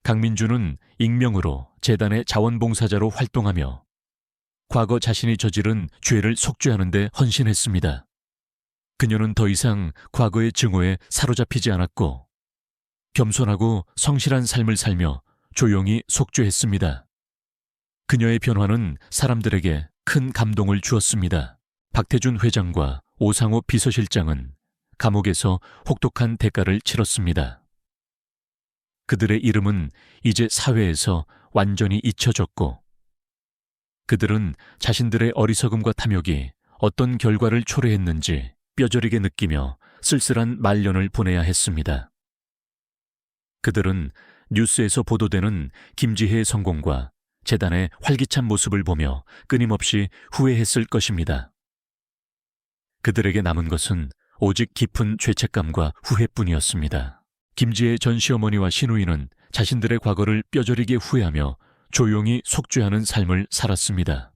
강민주는 익명으로 재단의 자원봉사자로 활동하며 과거 자신이 저지른 죄를 속죄하는 데 헌신했습니다. 그녀는 더 이상 과거의 증오에 사로잡히지 않았고 겸손하고 성실한 삶을 살며 조용히 속죄했습니다. 그녀의 변화는 사람들에게 큰 감동을 주었습니다. 박태준 회장과 오상호 비서실장은 감옥에서 혹독한 대가를 치렀습니다. 그들의 이름은 이제 사회에서 완전히 잊혀졌고 그들은 자신들의 어리석음과 탐욕이 어떤 결과를 초래했는지 뼈저리게 느끼며 쓸쓸한 말년을 보내야 했습니다. 그들은 뉴스에서 보도되는 김지혜의 성공과 재단의 활기찬 모습을 보며 끊임없이 후회했을 것입니다. 그들에게 남은 것은 오직 깊은 죄책감과 후회뿐이었습니다. 김지혜 전 시어머니와 시누이는 자신들의 과거를 뼈저리게 후회하며 조용히 속죄하는 삶을 살았습니다.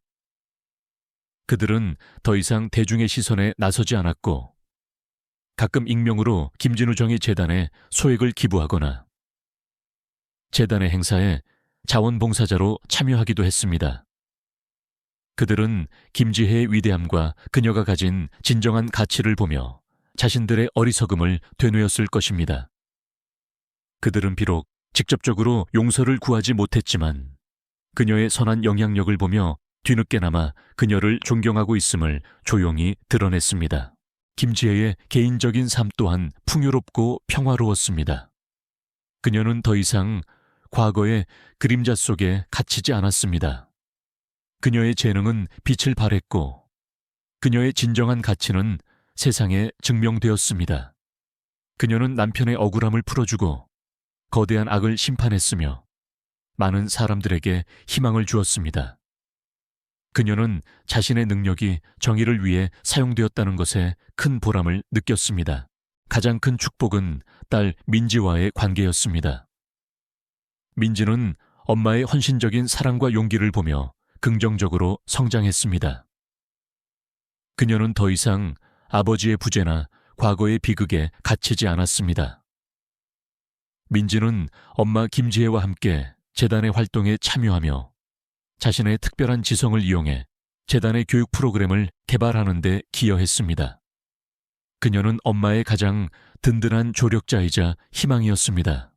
그들은 더 이상 대중의 시선에 나서지 않았고 가끔 익명으로 김진우 정의 재단에 소액을 기부하거나 재단의 행사에 자원봉사자로 참여하기도 했습니다. 그들은 김지혜의 위대함과 그녀가 가진 진정한 가치를 보며 자신들의 어리석음을 되뇌었을 것입니다. 그들은 비록 직접적으로 용서를 구하지 못했지만 그녀의 선한 영향력을 보며 뒤늦게나마 그녀를 존경하고 있음을 조용히 드러냈습니다. 김지혜의 개인적인 삶 또한 풍요롭고 평화로웠습니다. 그녀는 더 이상 과거의 그림자 속에 갇히지 않았습니다. 그녀의 재능은 빛을 발했고 그녀의 진정한 가치는 세상에 증명되었습니다. 그녀는 남편의 억울함을 풀어주고 거대한 악을 심판했으며 많은 사람들에게 희망을 주었습니다. 그녀는 자신의 능력이 정의를 위해 사용되었다는 것에 큰 보람을 느꼈습니다. 가장 큰 축복은 딸 민지와의 관계였습니다. 민지는 엄마의 헌신적인 사랑과 용기를 보며 긍정적으로 성장했습니다. 그녀는 더 이상 아버지의 부재나 과거의 비극에 갇히지 않았습니다. 민지는 엄마 김지혜와 함께 재단의 활동에 참여하며 자신의 특별한 지성을 이용해 재단의 교육 프로그램을 개발하는 데 기여했습니다. 그녀는 엄마의 가장 든든한 조력자이자 희망이었습니다.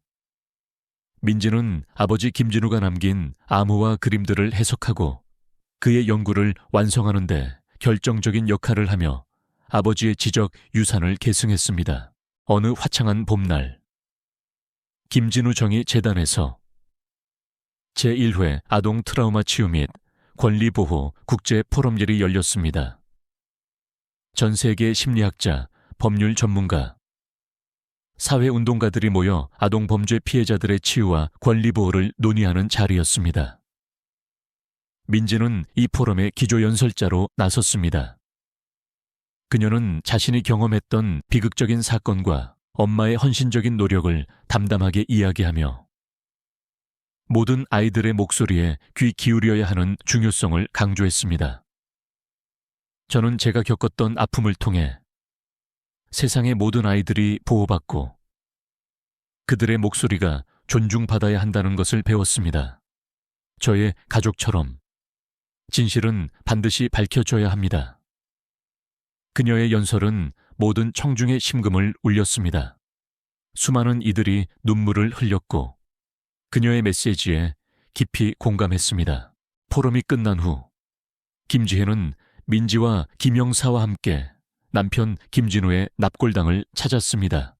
민지는 아버지 김진우가 남긴 암호화 그림들을 해석하고 그의 연구를 완성하는 데 결정적인 역할을 하며 아버지의 지적 유산을 계승했습니다. 어느 화창한 봄날, 김진우 정의 재단에서 제1회 아동 트라우마 치유 및 권리보호 국제 포럼일이 열렸습니다. 전 세계 심리학자, 법률 전문가, 사회운동가들이 모여 아동 범죄 피해자들의 치유와 권리보호를 논의하는 자리였습니다. 민지는 이 포럼의 기조연설자로 나섰습니다. 그녀는 자신이 경험했던 비극적인 사건과 엄마의 헌신적인 노력을 담담하게 이야기하며 모든 아이들의 목소리에 귀 기울여야 하는 중요성을 강조했습니다. 저는 제가 겪었던 아픔을 통해 세상의 모든 아이들이 보호받고 그들의 목소리가 존중받아야 한다는 것을 배웠습니다. 저의 가족처럼 진실은 반드시 밝혀져야 합니다. 그녀의 연설은 모든 청중의 심금을 울렸습니다. 수많은 이들이 눈물을 흘렸고 그녀의 메시지에 깊이 공감했습니다. 포럼이 끝난 후 김지혜는 민지와 김영사와 함께 남편 김진우의 납골당을 찾았습니다.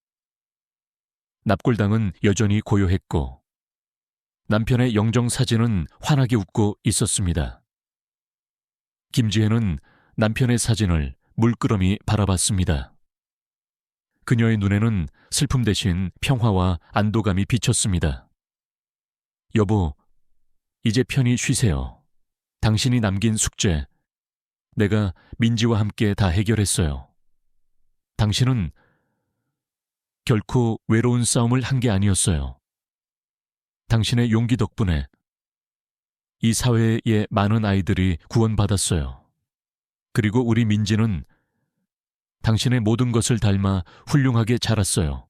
납골당은 여전히 고요했고 남편의 영정사진은 환하게 웃고 있었습니다. 김지혜는 남편의 사진을 물끄러미 바라봤습니다. 그녀의 눈에는 슬픔 대신 평화와 안도감이 비쳤습니다. 여보, 이제 편히 쉬세요. 당신이 남긴 숙제 내가 민지와 함께 다 해결했어요. 당신은 결코 외로운 싸움을 한 게 아니었어요. 당신의 용기 덕분에 이 사회의 많은 아이들이 구원받았어요. 그리고 우리 민지는 당신의 모든 것을 닮아 훌륭하게 자랐어요.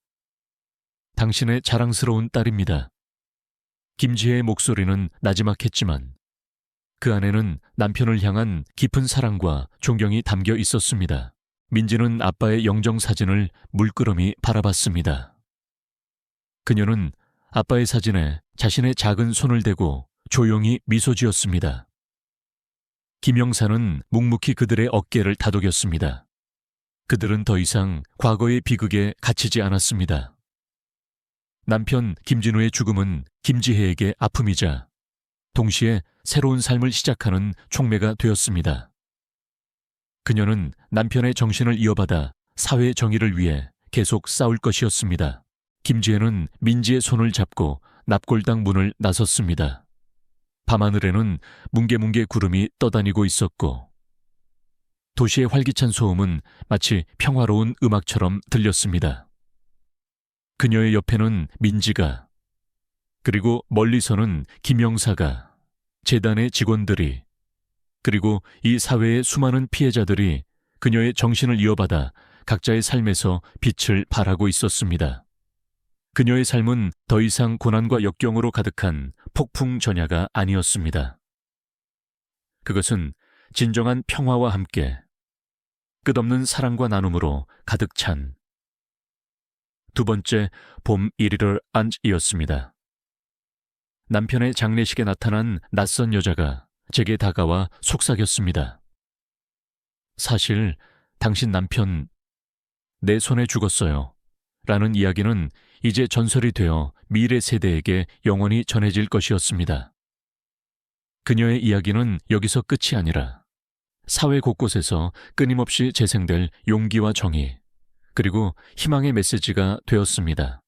당신의 자랑스러운 딸입니다. 김지혜의 목소리는 나지막했지만 그 안에는 남편을 향한 깊은 사랑과 존경이 담겨 있었습니다. 민지는 아빠의 영정사진을 물끄러미 바라봤습니다. 그녀는 아빠의 사진에 자신의 작은 손을 대고 조용히 미소 지었습니다. 김영사는 묵묵히 그들의 어깨를 다독였습니다. 그들은 더 이상 과거의 비극에 갇히지 않았습니다. 남편 김진우의 죽음은 김지혜에게 아픔이자 동시에 새로운 삶을 시작하는 촉매가 되었습니다. 그녀는 남편의 정신을 이어받아 사회 정의를 위해 계속 싸울 것이었습니다. 김지혜는 민지의 손을 잡고 납골당 문을 나섰습니다. 밤하늘에는 뭉게뭉게 구름이 떠다니고 있었고 도시의 활기찬 소음은 마치 평화로운 음악처럼 들렸습니다. 그녀의 옆에는 민지가, 그리고 멀리서는 김영사가, 재단의 직원들이, 그리고 이 사회의 수많은 피해자들이 그녀의 정신을 이어받아 각자의 삶에서 빛을 발하고 있었습니다. 그녀의 삶은 더 이상 고난과 역경으로 가득한 폭풍 전야가 아니었습니다. 그것은 진정한 평화와 함께 끝없는 사랑과 나눔으로 가득 찬 두 번째 봄 1월 안이었습니다. 남편의 장례식에 나타난 낯선 여자가 제게 다가와 속삭였습니다. 사실 당신 남편 내 손에 죽었어요. 라는 이야기는 이제 전설이 되어 미래 세대에게 영원히 전해질 것이었습니다. 그녀의 이야기는 여기서 끝이 아니라 사회 곳곳에서 끊임없이 재생될 용기와 정의, 그리고 희망의 메시지가 되었습니다.